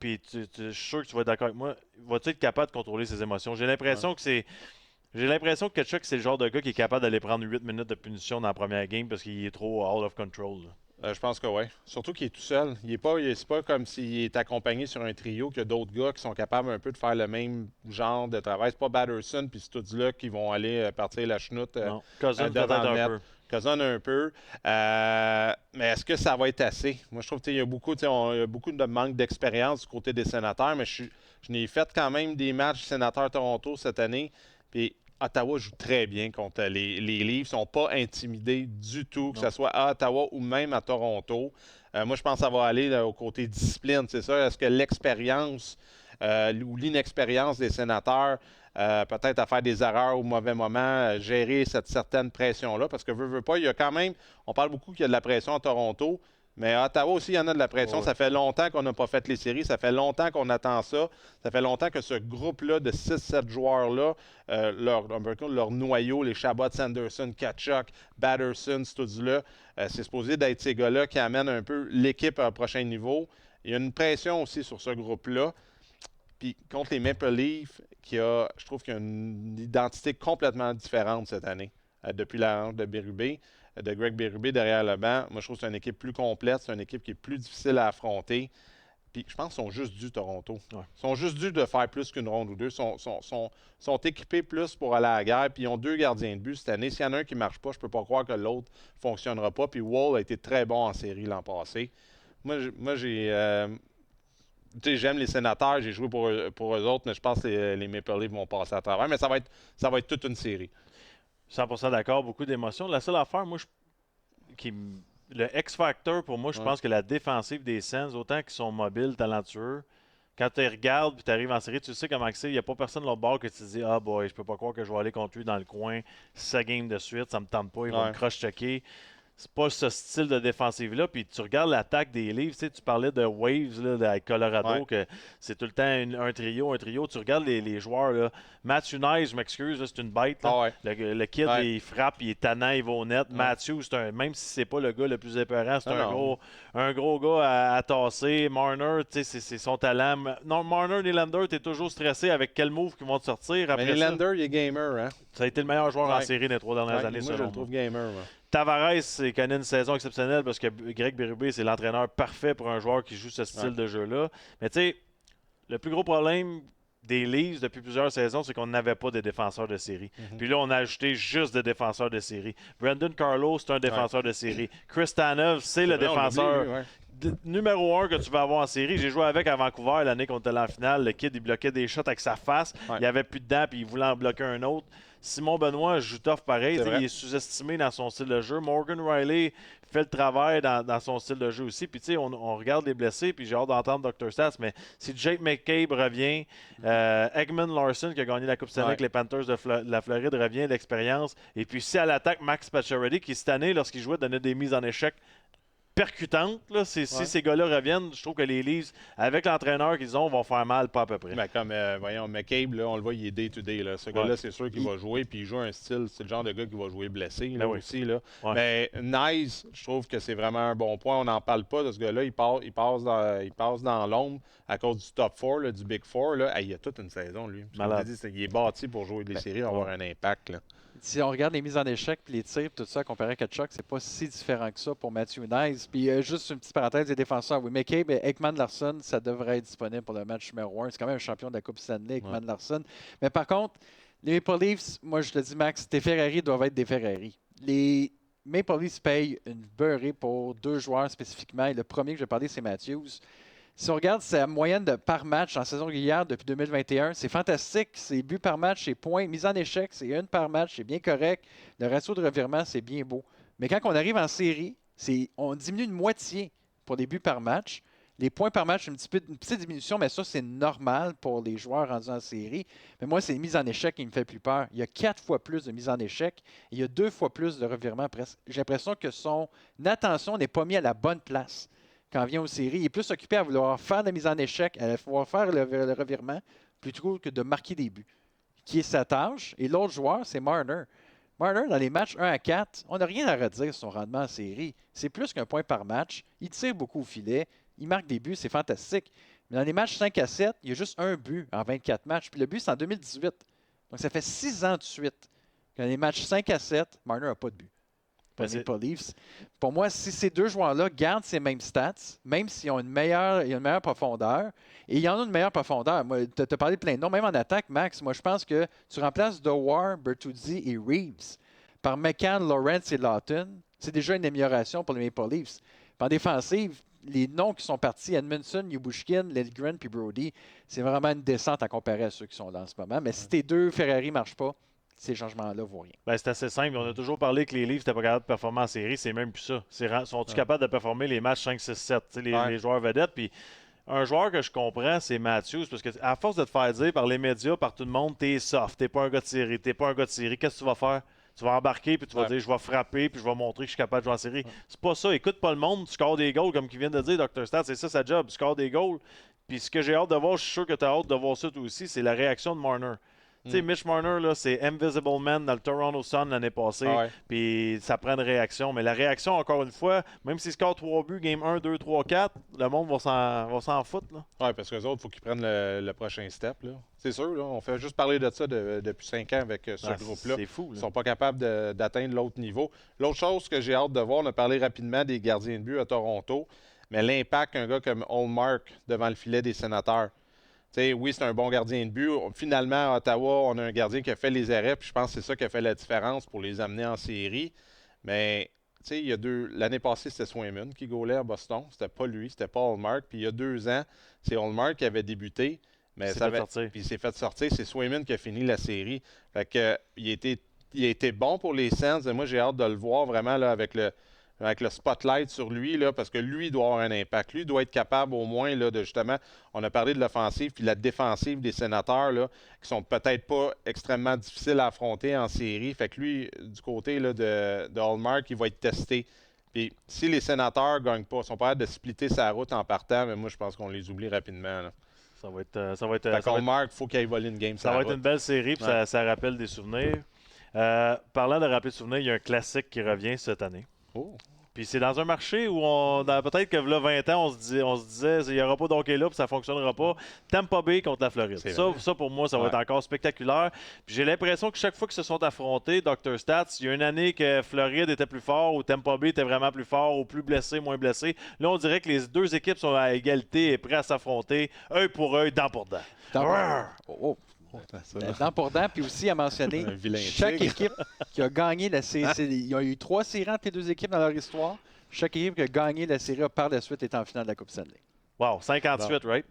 Puis je suis sûr que tu vas être d'accord avec moi. Va-t-il être capable de contrôler ses émotions? J'ai l'impression que c'est... J'ai l'impression que Tkachuk, c'est le genre de gars qui est capable d'aller prendre 8 minutes de punition dans la première game parce qu'il est trop out of control. Je pense que oui. Surtout qu'il est tout seul. C'est pas comme s'il est accompagné sur un trio qu'il y a d'autres gars qui sont capables un peu de faire le même genre de travail. C'est pas Batterson puis Studzla qui vont aller partir la chenoute Cousin devant le net. un peu. Cousin un peu. Mais est-ce que ça va être assez? Moi, je trouve qu'il y a beaucoup de manque d'expérience du côté des Sénateurs, mais je n'ai fait quand même des matchs Sénateurs-Toronto cette année. Puis Ottawa joue très bien contre les Leafs. Ils ne sont pas intimidés du tout, que ce soit à Ottawa ou même à Toronto. Moi, je pense que ça va aller au côté discipline, c'est ça. Est-ce que l'expérience ou l'inexpérience des Sénateurs, peut-être à faire des erreurs au mauvais moment, gérer cette certaine pression-là? Parce que veut pas, il y a quand même... On parle beaucoup qu'il y a de la pression à Toronto, mais à Ottawa aussi, il y en a de la pression. Ça fait longtemps qu'on n'a pas fait les séries. Ça fait longtemps qu'on attend ça. Ça fait longtemps que ce groupe-là de 6-7 joueurs-là, leur noyau, les Chabot, Sanderson, Tkachuk, Batterson, Studzla, c'est supposé d'être ces gars-là qui amènent un peu l'équipe à un prochain niveau. Il y a une pression aussi sur ce groupe-là. Puis contre les Maple Leafs, je trouve qu'il y a une identité complètement différente cette année, depuis la rencontre de Berube. De Greg Berube derrière le banc. Moi, je trouve que c'est une équipe plus complète. C'est une équipe qui est plus difficile à affronter. Puis je pense qu'ils sont juste dus, Toronto. Ouais. Ils sont juste dus de faire plus qu'une ronde ou deux. Ils sont équipés plus pour aller à la guerre. Puis ils ont 2 gardiens de but cette année. S'il y en a un qui ne marche pas, je ne peux pas croire que l'autre ne fonctionnera pas. Puis Wall a été très bon en série l'an passé. Moi j'aime les Sénateurs. J'ai joué pour eux autres, mais je pense que les Maple Leafs vont passer à travers. Mais ça va être toute une série. 100% d'accord, beaucoup d'émotions. La seule affaire, moi, le X-Factor, pour moi, je pense que la défensive des Sens, autant qu'ils sont mobiles, talentueux, quand tu regardes et tu arrives en série, tu sais comment c'est. Il n'y a pas personne de l'autre bord que tu te dis « Ah, boy, je peux pas croire que je vais aller contre lui dans le coin 6 games de suite, ça me tente pas, il va me croche-checker. » C'est pas ce style de défensive-là. Puis tu regardes l'attaque des Leafs, tu parlais de Waves là, avec Colorado, que c'est tout le temps un trio. Tu regardes les joueurs. Là. Matthew Nice, je m'excuse, c'est une bête. Le kid, il frappe, il est tannant, il va au net. Matthew, même si c'est pas le gars le plus épeurant, c'est un gros gars à tasser. Marner, c'est son talent. Non, Marner, Nylander, tu es toujours stressé avec quel move qu'ils vont te sortir. Après Nylander, il est gamer. Hein? Ça a été le meilleur joueur en série des 3 dernières années. Moi, je le trouve gamer. Tavares, il connaît une saison exceptionnelle parce que Greg Berube, c'est l'entraîneur parfait pour un joueur qui joue ce style de jeu-là. Mais tu sais, le plus gros problème des Leafs depuis plusieurs saisons, c'est qu'on n'avait pas de défenseurs de série. Puis là, on a ajouté juste des défenseurs de série. Brandon Carlo, c'est un défenseur de série. Chris Tanev, c'est le défenseur. numéro 1 que tu vas avoir en série. J'ai joué avec à Vancouver l'année qu'on était allé en finale. Le kid, il bloquait des shots avec sa face. Ouais. Il n'y avait plus de dents, puis il voulait en bloquer un autre. Simon Benoît joue tough pareil. Il est sous-estimé dans son style de jeu. Morgan Riley fait le travail dans son style de jeu aussi. Puis tu sais, on regarde les blessés, puis j'ai hâte d'entendre Dr. Stats, mais si Jake McCabe revient, Eggman Larson qui a gagné la Coupe Stanley avec les Panthers de la Floride revient, l'expérience. Et puis si à l'attaque, Max Pacioretty qui cette année, lorsqu'il jouait, donnait des mises en échec percutantes. Là. Si ces gars-là reviennent, je trouve que les Leafs, avec l'entraîneur qu'ils ont, vont faire mal, pas à peu près. Ben, comme, voyons, McCabe, là, on le voit, il est day-to-day. Là. Ce gars-là, c'est sûr qu'il va jouer, puis il joue un style, c'est le genre de gars qui va jouer blessé là, aussi. Là. Ouais. Mais Nice, je trouve que c'est vraiment un bon point. On n'en parle pas de ce gars-là. Il passe dans l'ombre à cause du top 4, là, du Big 4. Là. Il a toute une saison, lui. Il est bâti pour jouer des séries, avoir un impact. Là. Si on regarde les mises en échec puis les tirs, tout ça, comparé à Tkachuk, c'est pas si différent que ça pour Matthew Nice. Puis juste une petite parenthèse des défenseurs. Oui, McCabe et Ekman Larsson, ça devrait être disponible pour le match numéro 1. C'est quand même un champion de la Coupe Stanley, Ekman Larsson. Mais par contre, les Maple Leafs, moi je te dis, Max, tes Ferrari doivent être des Ferrari. Les Maple Leafs payent une beurrée pour 2 joueurs spécifiquement. Et le premier que je vais parler, c'est Matthews. Si on regarde sa moyenne par match en saison régulière depuis 2021, c'est fantastique. Ses buts par match, ses points, mise en échec, c'est 1 par match, c'est bien correct. Le ratio de revirement, c'est bien beau. Mais quand on arrive en série, on diminue de moitié pour les buts par match. Les points par match, une petite diminution, mais ça, c'est normal pour les joueurs rendus en série. Mais moi, c'est les mises en échec qui me fait plus peur. Il y a 4 fois plus de mises en échec et il y a 2 fois plus de revirement presque. J'ai l'impression que son attention n'est pas mise à la bonne place. Quand on vient aux séries, il est plus occupé à vouloir faire de la mise en échec, à vouloir faire le revirement, plutôt que de marquer des buts, qui est sa tâche. Et l'autre joueur, c'est Marner. Marner, dans les matchs 1-4, on n'a rien à redire sur son rendement en série. C'est plus qu'un point par match. Il tire beaucoup au filet. Il marque des buts, c'est fantastique. Mais dans les matchs 5-7, il y a juste un but en 24 matchs. Puis le but, c'est en 2018. Donc ça fait 6 ans de suite. Dans les matchs 5-7, Marner n'a pas de but. Pour les Maple Leafs. Pour moi, si ces 2 joueurs-là gardent ces mêmes stats, même s'ils ont une meilleure profondeur, et il y en a une meilleure profondeur. Moi, tu as parlé de plein de noms, même en attaque, Max. Moi, je pense que tu remplaces Dewar, Bertuzzi et Reeves par McCann, Lawrence et Lawton. C'est déjà une amélioration pour les Maple Leafs. En défensive, les noms qui sont partis, Edmundson, Ubushkin, Lidgren puis Brody, c'est vraiment une descente à comparer à ceux qui sont là en ce moment. Mais si tes 2 Ferrari ne marchent pas, ces changements-là ne vaut rien. Ben, c'est assez simple. On a toujours parlé que les Leafs n'étaient pas capables de performer en série. C'est même plus ça. Sont-ils capables de performer les matchs 5, 6, 7? Les joueurs vedettes. Puis un joueur que je comprends, c'est Matthews. Parce qu'à force de te faire dire par les médias, par tout le monde, t'es soft, t'es pas un gars de série, qu'est-ce que tu vas faire? Tu vas embarquer, puis tu vas dire, je vais frapper, puis je vais montrer que je suis capable de jouer en série. C'est pas ça. Écoute pas le monde, tu scores des goals, comme qu'il vient de dire, Dr. Stats. C'est ça sa job, tu scores des goals. Puis ce que j'ai hâte de voir, je suis sûr que tu as hâte de voir ça toi aussi, c'est la réaction de Marner. Tu sais, Mitch Marner, là, c'est Invisible Man dans le Toronto Sun l'année passée. Puis ça prend une réaction. Mais la réaction, encore une fois, même s'il score 3 buts, game 1, 2, 3, 4, le monde va s'en foutre. Oui, parce qu'eux autres, il faut qu'ils prennent le prochain step. Là. C'est sûr, là, on fait juste parler de ça depuis 5 ans avec ce groupe-là. C'est fou. Là. Ils ne sont pas capables d'atteindre l'autre niveau. L'autre chose que j'ai hâte de voir, on a parlé rapidement des gardiens de but à Toronto, mais l'impact qu'un gars comme Ullmark devant le filet des Sénateurs. T'sais, oui, c'est un bon gardien de but. Finalement, à Ottawa, on a un gardien qui a fait les arrêts, puis je pense que c'est ça qui a fait la différence pour les amener en série. Mais il y a l'année passée, c'était Swayman qui gaulait à Boston. C'était pas lui, c'était pas Ullmark. Puis il y a 2 ans, c'est Ullmark qui avait débuté. Mais puis il s'est fait sortir. C'est Swayman qui a fini la série. Fait que, il a été bon pour les Sens. Et moi, j'ai hâte de le voir vraiment là, avec le spotlight sur lui, là, parce que lui doit avoir un impact. Lui doit être capable au moins là, de justement, on a parlé de l'offensive puis la défensive des Sénateurs là, qui sont peut-être pas extrêmement difficiles à affronter en série. Fait que lui, du côté là, de Ullmark, il va être testé. Puis si les Sénateurs ne gagnent pas, ils sont pas capables de splitter sa route en partant, mais moi je pense qu'on les oublie rapidement. Là. Ça va être Ullmark, il faut qu'il aille voler une game. Ça va être une belle série, puis ça rappelle des souvenirs. Parlant de rappeler des souvenirs, il y a un classique qui revient cette année. Oh. Puis c'est dans un marché où peut-être que là 20 ans, on se disait il n'y aura pas d'hockey là, puis ça ne fonctionnera pas. Tampa Bay contre la Floride. Ça pour moi, ça va être encore spectaculaire. Puis j'ai l'impression que chaque fois qu'ils se sont affrontés, Dr. Stats, il y a une année que Floride était plus fort, ou Tampa Bay était vraiment plus fort, ou plus blessé, moins blessé. Là, on dirait que les 2 équipes sont à égalité et prêtes à s'affronter, œil pour œil, dent pour dent. Dent pour dent, puis aussi à mentionner, chaque équipe qui a gagné la série, il y a eu 3 séries entre les 2 équipes dans leur histoire. Chaque équipe qui a gagné la série a par la suite été en finale de la Coupe Stanley. Wow, 58, right?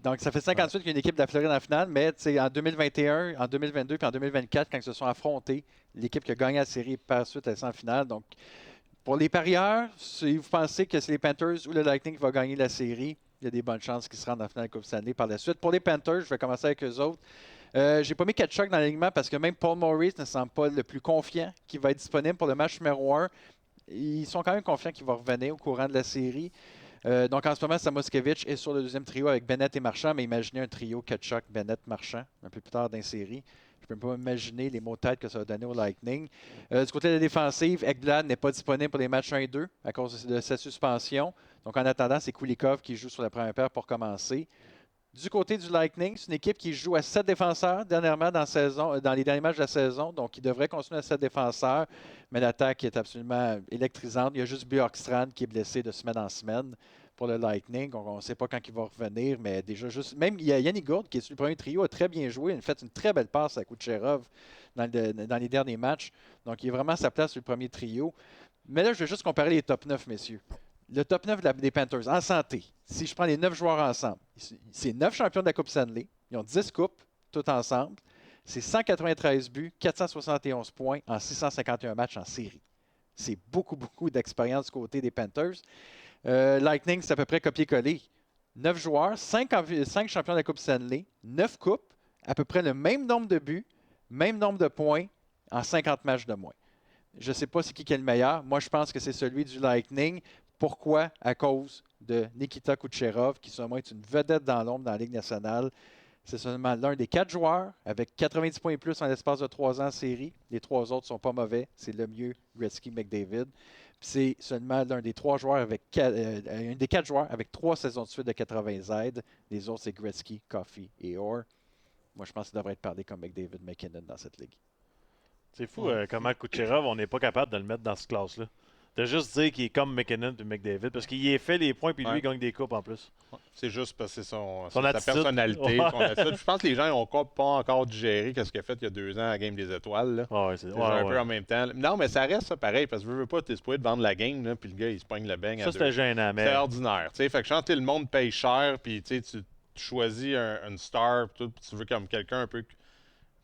Donc, ça fait 58 qu'il y a une équipe de la Floride en finale, mais en 2021, en 2022 puis en 2024, quand ils se sont affrontés, l'équipe qui a gagné la série par la suite est en finale. Donc, pour les parieurs, si vous pensez que c'est les Panthers ou le Lightning qui va gagner la série, il y a des bonnes chances qu'ils se rendent en finale de la Coupe Stanley par la suite. Pour les Panthers, je vais commencer avec eux autres. J'ai pas mis Tkachuk dans l'alignement parce que même Paul Maurice ne semble pas le plus confiant qui va être disponible pour le match numéro 1. Ils sont quand même confiants qu'il va revenir au courant de la série. Donc en ce moment, Samoskevich est sur le deuxième trio avec Bennett et Marchand, mais imaginez un trio Tkachuk, Bennett, Marchand, un peu plus tard dans la série. Je ne peux pas imaginer les mots de tête que ça va donner au Lightning. Du côté de la défensive, Ekblad n'est pas disponible pour les matchs 1 et 2 à cause de sa suspension. Donc en attendant, c'est Kulikov qui joue sur la première paire pour commencer. Du côté du Lightning, c'est une équipe qui joue à 7 défenseurs dernièrement dans les derniers matchs de la saison. Donc, il devrait continuer à 7 défenseurs. Mais l'attaque est absolument électrisante. Il y a juste Bjorkstrand qui est blessé de semaine en semaine pour le Lightning. Donc, on ne sait pas quand il va revenir. Mais déjà, même il y a Yannick Gourde qui est sur le premier trio, a très bien joué. Il a fait une très belle passe à Kucherov dans les derniers matchs. Donc, il est vraiment à sa place sur le premier trio. Mais là, je vais juste comparer les top 9, messieurs. Le top 9 des Panthers, en santé, si je prends les 9 joueurs ensemble, c'est 9 champions de la Coupe Stanley. Ils ont 10 coupes, tout ensemble. C'est 193 buts, 471 points en 651 matchs en série. C'est beaucoup, beaucoup d'expérience du côté des Panthers. Lightning, c'est à peu près copier-coller. 9 joueurs, 5 champions de la Coupe Stanley, 9 coupes, à peu près le même nombre de buts, même nombre de points en 50 matchs de moins. Je ne sais pas c'est qui est le meilleur. Moi, je pense que c'est celui du Lightning. Pourquoi? À cause de Nikita Kucherov, qui seulement est une vedette dans l'ombre dans la Ligue nationale. C'est seulement l'un des 4 joueurs avec 90 points et plus en l'espace de 3 ans en série. Les 3 autres ne sont pas mauvais. C'est Lemieux, Gretzky, McDavid. Puis c'est seulement l'un des 3 joueurs un des 4 joueurs avec 3 saisons de suite de 80 aides. Les autres, c'est Gretzky, Coffey et Orr. Moi, je pense qu'il devrait être parlé comme McDavid, McKinnon dans cette ligue. C'est fou comment Kucherov, on n'est pas capable de le mettre dans cette classe-là. De juste dire qu'il est comme McKinnon et McDavid, parce qu'il y a fait les points, puis lui, il gagne des coupes en plus. C'est juste parce que c'est sa attitude. personnalité, son attitude. Je pense que les gens n'ont pas encore digéré ce qu'il a fait il y a 2 ans à la Game des Étoiles. Là. C'est un peu en même temps. Non, mais ça reste ça pareil, parce que veux pas, t'es supposé de vendre la game, là, puis le gars, il se pogne le beigne à 2. Ça, c'était gênant, mais... C'est ordinaire. Fait que je pense que le monde paye cher, puis tu choisis une star, puis tu veux comme quelqu'un un peu...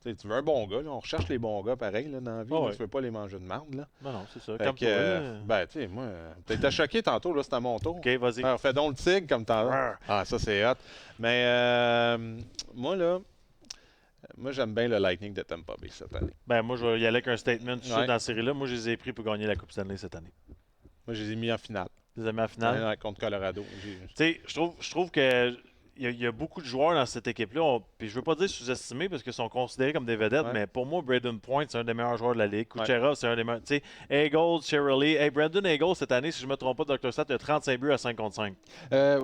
Tu veux un bon gars, là. On recherche les bons gars pareil là, dans la vie. Tu veux pas les manger de marde. Là. Non, c'est ça. Comme toi, tu sais, moi, t'étais choqué tantôt, là, c'était à mon tour. OK, vas-y. Alors, fais donc le tigre comme t'en as. Ah, ça, c'est hot. Mais moi, j'aime bien le Lightning de Tampa Bay cette année. Moi, je vais y aller avec un statement dans la série-là. Moi, je les ai pris pour gagner la Coupe Stanley cette année. Moi, je les ai mis en finale. Tu les as mis en finale? Contre Colorado. Tu sais, je trouve que... Il y a beaucoup de joueurs dans cette équipe-là. Puis je veux pas dire sous-estimés parce qu'ils sont considérés comme des vedettes, mais pour moi, Braden Point, c'est un des meilleurs joueurs de la Ligue. Kucherov, c'est un des meilleurs. Tu sais, Eagles, Shirley. Hey, Brandon Eagles, cette année, si je ne me trompe pas, Dr. Stat, il a 35 buts à 5 contre 5.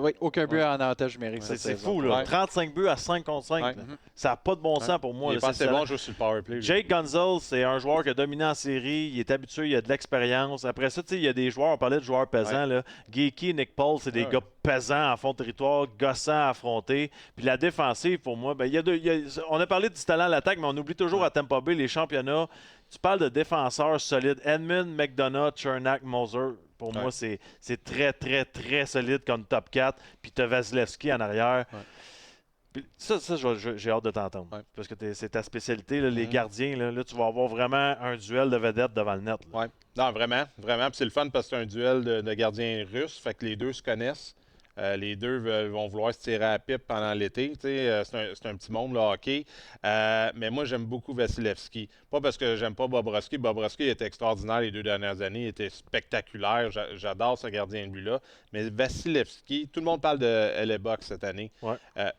Oui, aucun but en avantage numérique. C'est fou, là. 35 buts à 5 contre 5. Ça n'a pas de bon sens pour moi. Il est pas assez bon juste sur le power play. Jake Gonzalez, c'est un joueur qui a dominé en série. Il est habitué, il a de l'expérience. Après ça, il y a des joueurs, on parlait de joueurs pesants. Geeky, Nick Paul, c'est des gars pesants en fond de territoire, gossants à affronter. Puis la défensive, pour moi, on a parlé du talent à l'attaque, mais on oublie toujours à Tampa Bay les championnats. Tu parles de défenseurs solides. Edmund, McDonough, Chernak, Moser. Pour moi, c'est très, très, très solide comme top 4. Puis tu as Vasilevski en arrière. Puis ça j'ai hâte de t'entendre. Parce que c'est ta spécialité, là, les gardiens. Là, tu vas avoir vraiment un duel de vedettes devant le net. Oui. Non, vraiment. Vraiment. Puis c'est le fun parce que c'est un duel de gardiens russes. Fait que les deux se connaissent. Les deux vont vouloir se tirer à la pipe pendant l'été. C'est un petit monde, le hockey. Mais moi, j'aime beaucoup Vasilevski. Pas parce que j'aime pas Bobrovsky. Bobrovsky était extraordinaire les 2 dernières années. Il était spectaculaire. J'adore ce gardien de but-là. Mais Vasilevski, tout le monde parle de Hellebuyck cette année.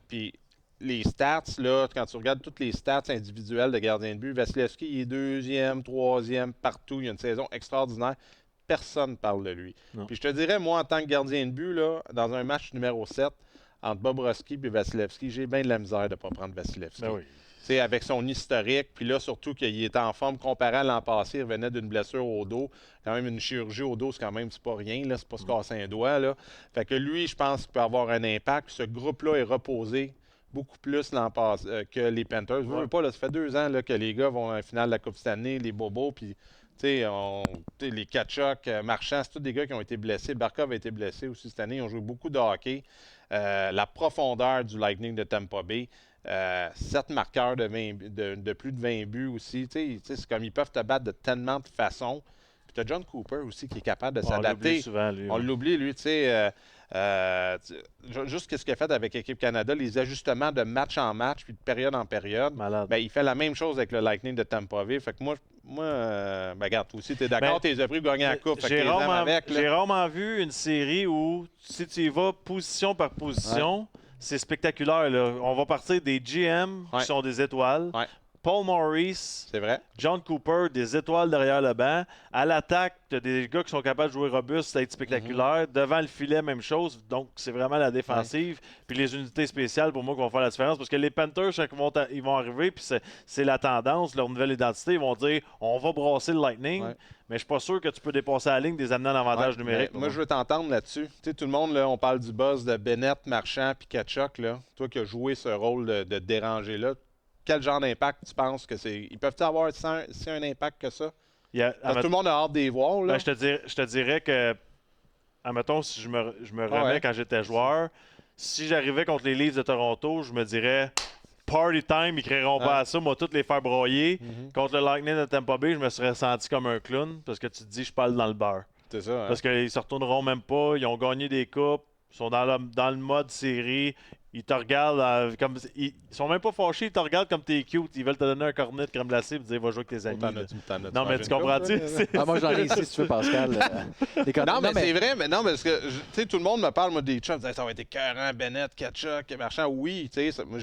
Puis les stats, là, quand tu regardes toutes les stats individuelles de gardien de but, Vasilevski il est 2e, 3e, partout. Il a une saison extraordinaire. Personne ne parle de lui. Non. Puis je te dirais, moi, en tant que gardien de but, là, dans un match numéro 7, entre Bobrovsky et Vasilevski, j'ai bien de la misère de ne pas prendre Vasilevski. Ben oui. C'est avec son historique, puis là, surtout qu'il est en forme comparé à l'an passé, il revenait d'une blessure au dos. Quand même, une chirurgie au dos, c'est pas rien, là, c'est pas se casser un doigt. Là. Fait que lui, je pense qu'il peut avoir un impact. Ce groupe-là est reposé beaucoup plus l'an passé que les Panthers. Pas, là, ça fait 2 ans là, que les gars vont à la finale de la Coupe Stanley, les bobos, puis Les Tkachuk, Marchand, c'est tous des gars qui ont été blessés. Barkov a été blessé aussi cette année. Ils ont joué beaucoup de hockey. La profondeur du Lightning de Tampa Bay. 7 marqueurs de plus de 20 buts aussi. C'est comme ils peuvent te battre de tellement de façons. Puis tu as John Cooper aussi qui est capable de s'adapter. On l'oublie, lui. Juste ce qu'il a fait avec l'équipe Canada, les ajustements de match en match puis de période en période. Ben, il fait la même chose avec le Lightning de Tampa Bay. Fait que moi regarde, toi aussi, tu es d'accord, tu les as pris pour gagner la coupe. J'ai rarement vu une série où, si tu y vas position par position, c'est spectaculaire. Là. On va partir des GM qui sont des étoiles. Paul Maurice, c'est vrai. John Cooper, des étoiles derrière le banc. À l'attaque, tu as des gars qui sont capables de jouer robuste, d'être spectaculaire. Devant le filet, même chose. Donc, c'est vraiment la défensive. Puis les unités spéciales, pour moi, qui vont faire la différence. Parce que les Panthers, ils vont arriver, puis c'est la tendance, leur nouvelle identité. Ils vont dire, on va brasser le Lightning. Mais je suis pas sûr que tu peux dépasser la ligne des amener en avantage numérique. Moi, je veux t'entendre là-dessus. Tu sais, tout le monde, là, on parle du buzz de Bennett, Marchand puis Tkachuk. Toi qui as joué ce rôle de déranger là, quel genre d'impact tu penses que c'est? Ils peuvent-ils avoir si un impact que ça? Parce que tout le monde a hâte de les voir. Là. Ben, je te dirais que, admettons, si je me remets quand j'étais joueur, si j'arrivais contre les Leafs de Toronto, je me dirais party time, ils créeront pas à ça, moi, toutes les faire broyer. Contre le Lightning de Tampa Bay, je me serais senti comme un clown parce que tu te dis, je parle dans le beurre. C'est ça. Parce qu'ils se retourneront même pas, ils ont gagné des coupes, ils sont dans le mode série. Ils te regardent comme. Ils sont même pas fâchés, ils te regardent comme t'es cute. Ils veulent te donner un cornet de crème glacée et te dire va jouer avec tes amis. Non, mais tu comprends-tu? Moi, j'en ai ici si tu veux, Pascal. Non, mais c'est vrai, mais non, parce que tout le monde me parle, moi, des chums. Ça va être écœurant, Bennett, Tkachuk, Marchand. Oui, tu sais, moi,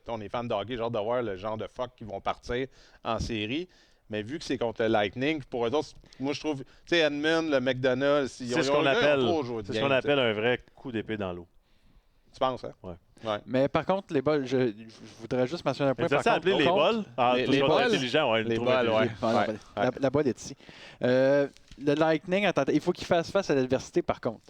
on est fan de hockey, genre de voir le genre de fuck qui vont partir en série. Mais vu que c'est contre le Lightning, pour eux autres, moi, je trouve, tu sais, Edmund, le McDonald's, c'est ce qu'on appelle un vrai coup d'épée dans l'eau. Tu penses, hein? Ouais. Mais par contre, les bols, je voudrais juste mentionner un point. Tu appeler les bols? Les bols? Intelligent, les bols, oui. La boîte est ici. Le Lightning, il faut qu'il fasse face à l'adversité, par contre.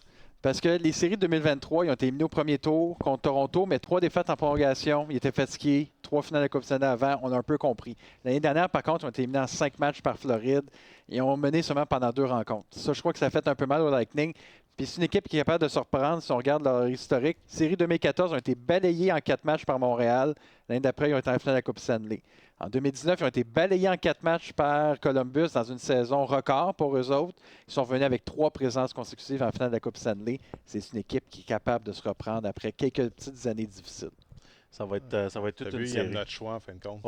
Parce que les séries de 2023, ils ont été éliminés au premier tour contre Toronto, mais 3 défaites en prolongation. Ils étaient fatigués. 3 finales de Coupe Stanley avant, on a un peu compris. L'année dernière, par contre, ils ont été éliminés en 5 matchs par Floride et ont mené seulement pendant 2 rencontres. Ça, je crois que ça fait un peu mal au Lightning. Puis c'est une équipe qui est capable de se reprendre si on regarde leur historique. Série 2014 ont été balayés en 4 matchs par Montréal. L'année d'après, ils ont été en finale de la Coupe Stanley. En 2019, ils ont été balayés en 4 matchs par Columbus dans une saison record pour eux autres. Ils sont revenus avec 3 présences consécutives en finale de la Coupe Stanley. C'est une équipe qui est capable de se reprendre après quelques petites années difficiles. Ça va être toute une série. Il y a notre choix, en fin de compte.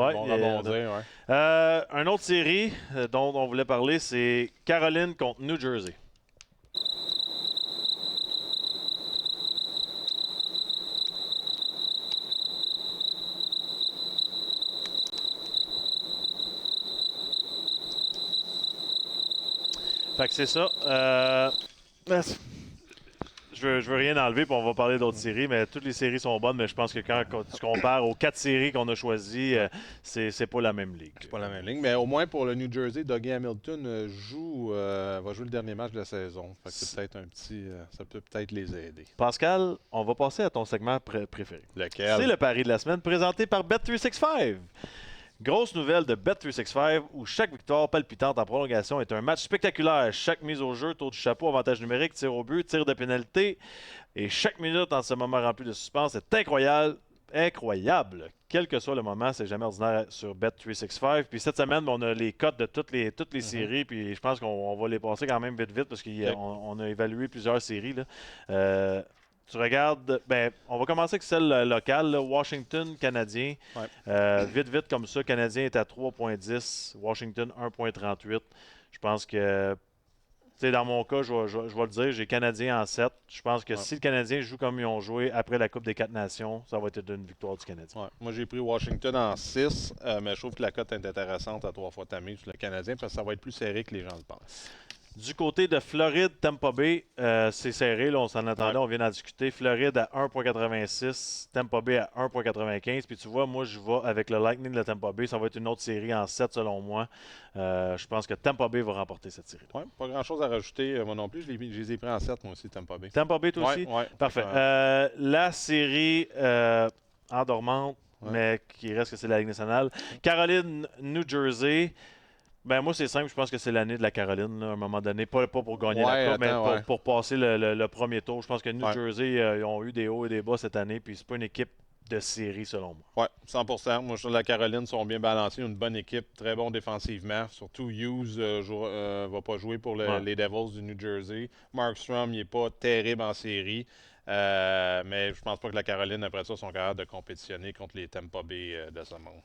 Une autre série dont on voulait parler, c'est Caroline contre New Jersey. Fait que c'est ça. Je veux rien enlever, puis on va parler d'autres séries, mais toutes les séries sont bonnes, mais je pense que quand tu compares aux 4 séries qu'on a choisies, c'est pas la même ligue. C'est pas la même ligue, mais au moins pour le New Jersey, Dougie Hamilton va jouer le dernier match de la saison. Fait que c'est peut-être ça peut peut-être les aider. Pascal, on va passer à ton segment préféré. Lequel? C'est le pari de la semaine présenté par Bet365. Grosse nouvelle de Bet365 où chaque victoire palpitante en prolongation est un match spectaculaire. Chaque mise au jeu, tour du chapeau, avantage numérique, tir au but, tir de pénalité. Et chaque minute en ce moment rempli de suspense est incroyable. Incroyable. Quel que soit le moment, c'est jamais ordinaire sur Bet365. Puis cette semaine, on a les cotes de toutes les séries. Puis je pense qu'on va les passer quand même vite parce qu'on a évalué plusieurs séries. Là. Tu regardes, on va commencer avec celle locale, là, Washington, Canadien. Vite comme ça, Canadien est à 3,10, Washington 1,38. Je pense que, dans mon cas, je vais le dire, j'ai Canadien en 7. Je pense que si le Canadien joue comme ils ont joué après la Coupe des 4 Nations, ça va être une victoire du Canadien. Moi, j'ai pris Washington en 6, mais je trouve que la cote est intéressante à 3 fois ta mise sur le Canadien parce que ça va être plus serré que les gens le pensent. Du côté de Floride, Tampa Bay, c'est serré, là, on s'en attendait, on vient d'en discuter. Floride à 1,86, Tampa Bay à 1,95. Puis tu vois, moi, je vais avec le Lightning de Tampa Bay. Ça va être une autre série en 7 selon moi. Je pense que Tampa Bay va remporter cette série. Oui, pas grand-chose à rajouter, moi non plus. Je les ai pris en 7, moi aussi, Tampa Bay. Tampa Bay, toi aussi? Oui. Parfait. La série endormante, mais qui reste que c'est la Ligue nationale. Caroline, New Jersey. Ben moi, c'est simple. Je pense que c'est l'année de la Caroline, là, à un moment donné. Pas pour gagner la Coupe, mais pour passer le premier tour. Je pense que New Jersey, ils ont eu des hauts et des bas cette année, puis c'est pas une équipe de série, selon moi. Oui, 100%. Moi, je trouve que la Caroline sont bien balancés. Une bonne équipe, très bon défensivement. Surtout Hughes va pas jouer pour les Devils du New Jersey. Markstrom, il n'est pas terrible en série. Mais je pense pas que la Caroline, après ça, sont capables de compétitionner contre les Tampa Bay de ce monde.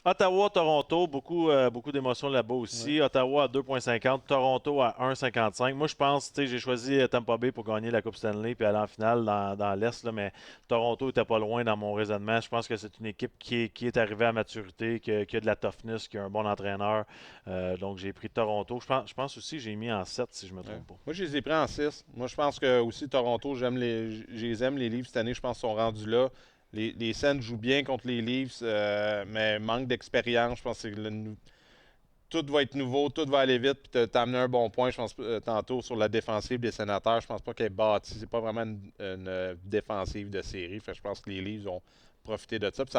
Ottawa, Toronto, beaucoup d'émotions là-bas aussi. Ouais. Ottawa à 2,50, Toronto à 1,55. Moi, je pense, j'ai choisi Tampa Bay pour gagner la Coupe Stanley puis aller en finale dans l'Est, là, mais Toronto n'était pas loin dans mon raisonnement. Je pense que c'est une équipe qui est arrivée à maturité, qui a de la toughness, qui a un bon entraîneur. Donc, j'ai pris Toronto. Je pense aussi que j'ai mis en 7, si je ne me trompe pas. Moi, je les ai pris en 6. Moi, je pense que aussi Toronto, je les aime, les Leafs cette année. Je pense qu'ils sont rendus là. Les Sens jouent bien contre les Leafs, mais manque d'expérience. Je pense que tout va être nouveau, tout va aller vite. Puis tu as amené un bon point, je pense, tantôt sur la défensive des Sénateurs. Je pense pas qu'elle est bâtie. C'est pas vraiment une défensive de série. Fait, je pense que les Leafs vont profiter de ça. Puis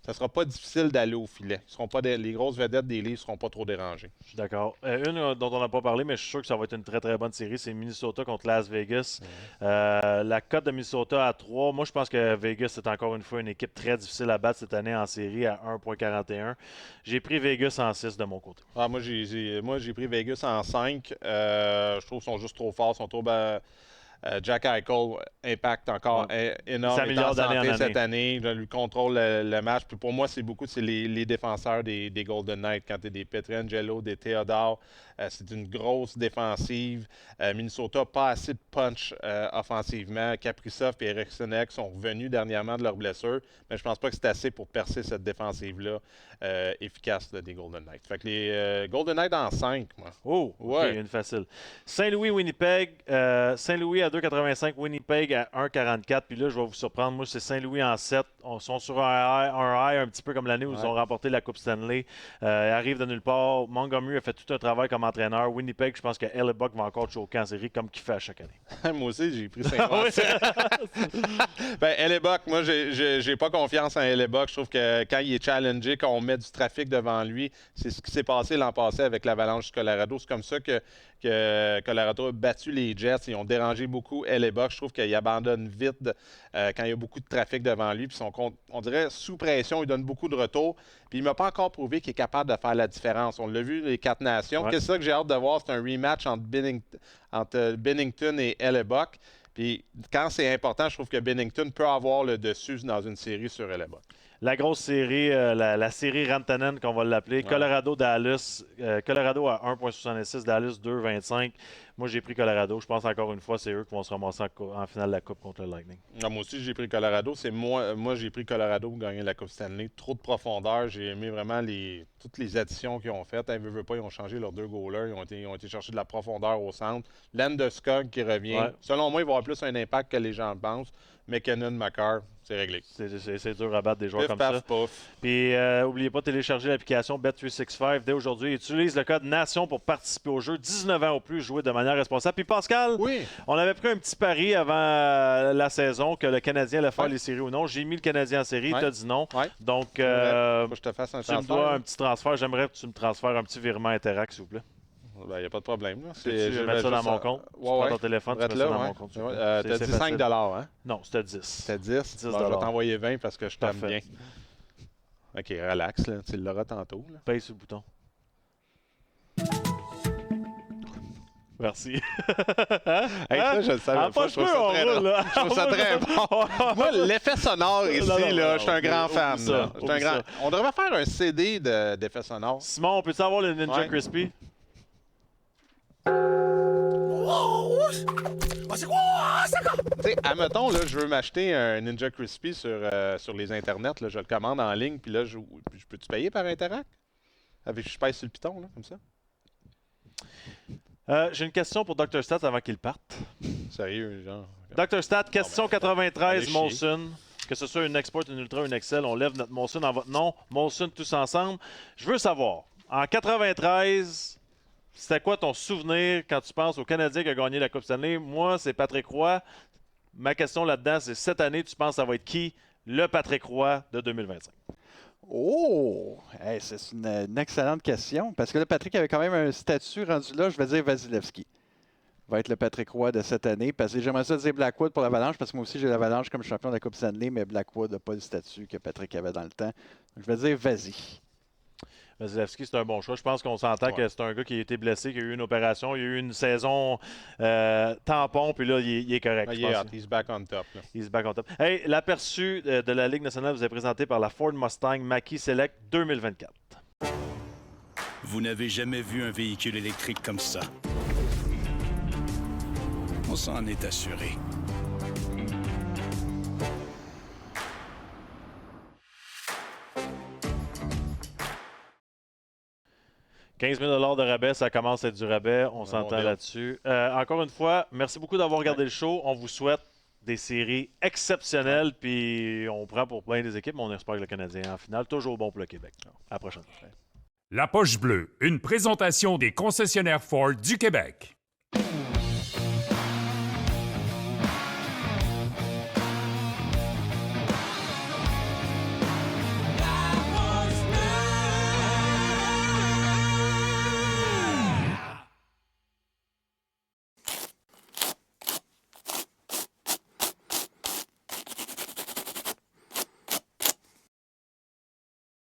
ça sera pas difficile d'aller au filet. Les grosses vedettes des Leafs ne seront pas trop dérangées. Je suis d'accord. Une dont on n'a pas parlé, mais je suis sûr que ça va être une très, très bonne série, c'est Minnesota contre Las Vegas. La cote de Minnesota à 3. Moi, je pense que Vegas est encore une fois une équipe très difficile à battre cette année en série à 1,41. J'ai pris Vegas en 6 de mon côté. Moi, j'ai pris Vegas en 5. Je trouve qu'ils sont juste trop forts. Ils sont trop... Jack Eichel, impact encore énorme. Il est en santé cette année. Il lui contrôle le match. Puis pour moi, c'est les défenseurs des Golden Knights. Quand tu es des Pietrangelo, des Theodore, c'est une grosse défensive. Minnesota, pas assez de punch offensivement. Kaprizov et Eriksson sont revenus dernièrement de leur blessure, mais je pense pas que c'est assez pour percer cette défensive-là efficace des Golden Knights. Fait que les Golden Knights en 5, moi. Oh, ouais. OK, une facile. Saint-Louis-Winnipeg. Saint-Louis à 2,85, Winnipeg à 1,44. Puis là, je vais vous surprendre. Moi, c'est Saint-Louis en 7. On sont sur un high un petit peu comme l'année où ils ont remporté la Coupe Stanley. Ils arrivent de nulle part. Montgomery a fait tout un travail comme entraîneur. Winnipeg, je pense que Hellebuck va encore choquer en série comme qu'il fait à chaque année. Moi aussi, j'ai pris Saint-Louis. Hellebuck, moi, j'ai pas confiance en Hellebuck. Je trouve que quand il est challengé, quand on met du trafic devant lui, c'est ce qui s'est passé l'an passé avec l'Avalanche du Colorado. C'est comme ça que Colorado a battu les Jets. Ils ont dérangé beaucoup Hellebuck. Je trouve qu'il abandonne vite quand il y a beaucoup de trafic devant lui. Puis on dirait sous pression, il donne beaucoup de retours. Puis il ne m'a pas encore prouvé qu'il est capable de faire la différence. On l'a vu, les 4 nations. Ouais. Qu'est-ce que j'ai hâte de voir? C'est un rematch entre Binnington et Hellebuck. Puis quand c'est important, je trouve que Binnington peut avoir le dessus dans une série sur Hellebuck. La grosse série, la série Rantanen, qu'on va l'appeler. Colorado-Dallas. Colorado à 1,66, Dallas 2,25. Moi, j'ai pris Colorado. Je pense encore une fois, c'est eux qui vont se ramasser en finale de la Coupe contre le Lightning. Non, moi aussi, j'ai pris Colorado. Moi, j'ai pris Colorado pour gagner la Coupe Stanley. Trop de profondeur. J'ai aimé vraiment toutes les additions qu'ils ont faites. Ils veulent pas, ils ont changé leurs 2 goalers. Ils ont été chercher de la profondeur au centre. Landeskog qui revient. Ouais. Selon moi, il va avoir plus un impact que les gens pensent. McKinnon, Makar, c'est réglé. C'est dur à battre des joueurs comme ça. Pouf. Puis, n'oubliez pas de télécharger l'application Bet365 dès aujourd'hui. Utilise le code NATION pour participer au jeu. 19 ans ou plus, jouer de manière responsable. Puis Pascal, on avait pris un petit pari avant la saison que le Canadien allait faire les séries ou non. J'ai mis le Canadien en série, tu as dit non. Donc, je te fasse un transfert. Tu me dois un petit transfert. J'aimerais que tu me transfères un petit virement Interact, s'il vous plaît. Il n'y a pas de problème. Je vais mettre ça dans mon compte. Tu prends ton téléphone, tu mets ça dans mon compte. Tu as dit 5 $, hein? Non, c'était 10. C'était 10? Je vais t'envoyer 20 parce que je t'aime bien. OK, relax. Là. Tu l'auras tantôt. Là. Paye sur le bouton. Merci. Ça, je le savais pas. Je trouve ça très bon. Moi, l'effet sonore ici, je suis un grand fan. On devrait faire un CD d'effets sonores. Simon, on peut-tu avoir le Ninja Crispy? Admettons, là, je veux m'acheter un Ninja Crispy sur les internets. Là, je le commande en ligne, puis là, je peux-tu payer par Interact? Je pèse sur le piton, là, comme ça? J'ai une question pour Dr. Stats avant qu'il parte. Sérieux, genre? Dr. Stats, question 93, Molson. Que ce soit une Export, une Ultra, une Excel, on lève notre Molson en votre nom. Molson tous ensemble. Je veux savoir, en 93... C'était quoi ton souvenir quand tu penses au Canadien qui a gagné la Coupe Stanley? Moi, c'est Patrick Roy. Ma question là-dedans, c'est cette année, tu penses que ça va être qui le Patrick Roy de 2025? Oh! Hey, c'est une excellente question. Parce que là, Patrick avait quand même un statut rendu là. Je vais dire Vasilevski. Va être le Patrick Roy de cette année. Parce que j'aimerais ça dire Blackwood pour l'Avalanche. Parce que moi aussi, j'ai l'Avalanche comme champion de la Coupe Stanley. Mais Blackwood n'a pas le statut que Patrick avait dans le temps. Donc, je vais dire vas-y. Vasilevski, c'est un bon choix. Je pense qu'on s'entend que c'est un gars qui a été blessé, qui a eu une opération, il a eu une saison tampon, puis là, il est correct. He's back on top. Là. He's back on top. Hey, l'aperçu de la Ligue nationale vous est présenté par la Ford Mustang Mach-E Select 2024. Vous n'avez jamais vu un véhicule électrique comme ça. On s'en est assuré. 15 000 de rabais, ça commence à être du rabais. On s'entend là-dessus. Encore une fois, merci beaucoup d'avoir regardé le show. On vous souhaite des séries exceptionnelles. Puis on prend pour plein des équipes, mais on espère que le Canadien en finale. Toujours bon pour le Québec. À la prochaine. La Poche Bleue, une présentation des concessionnaires Ford du Québec.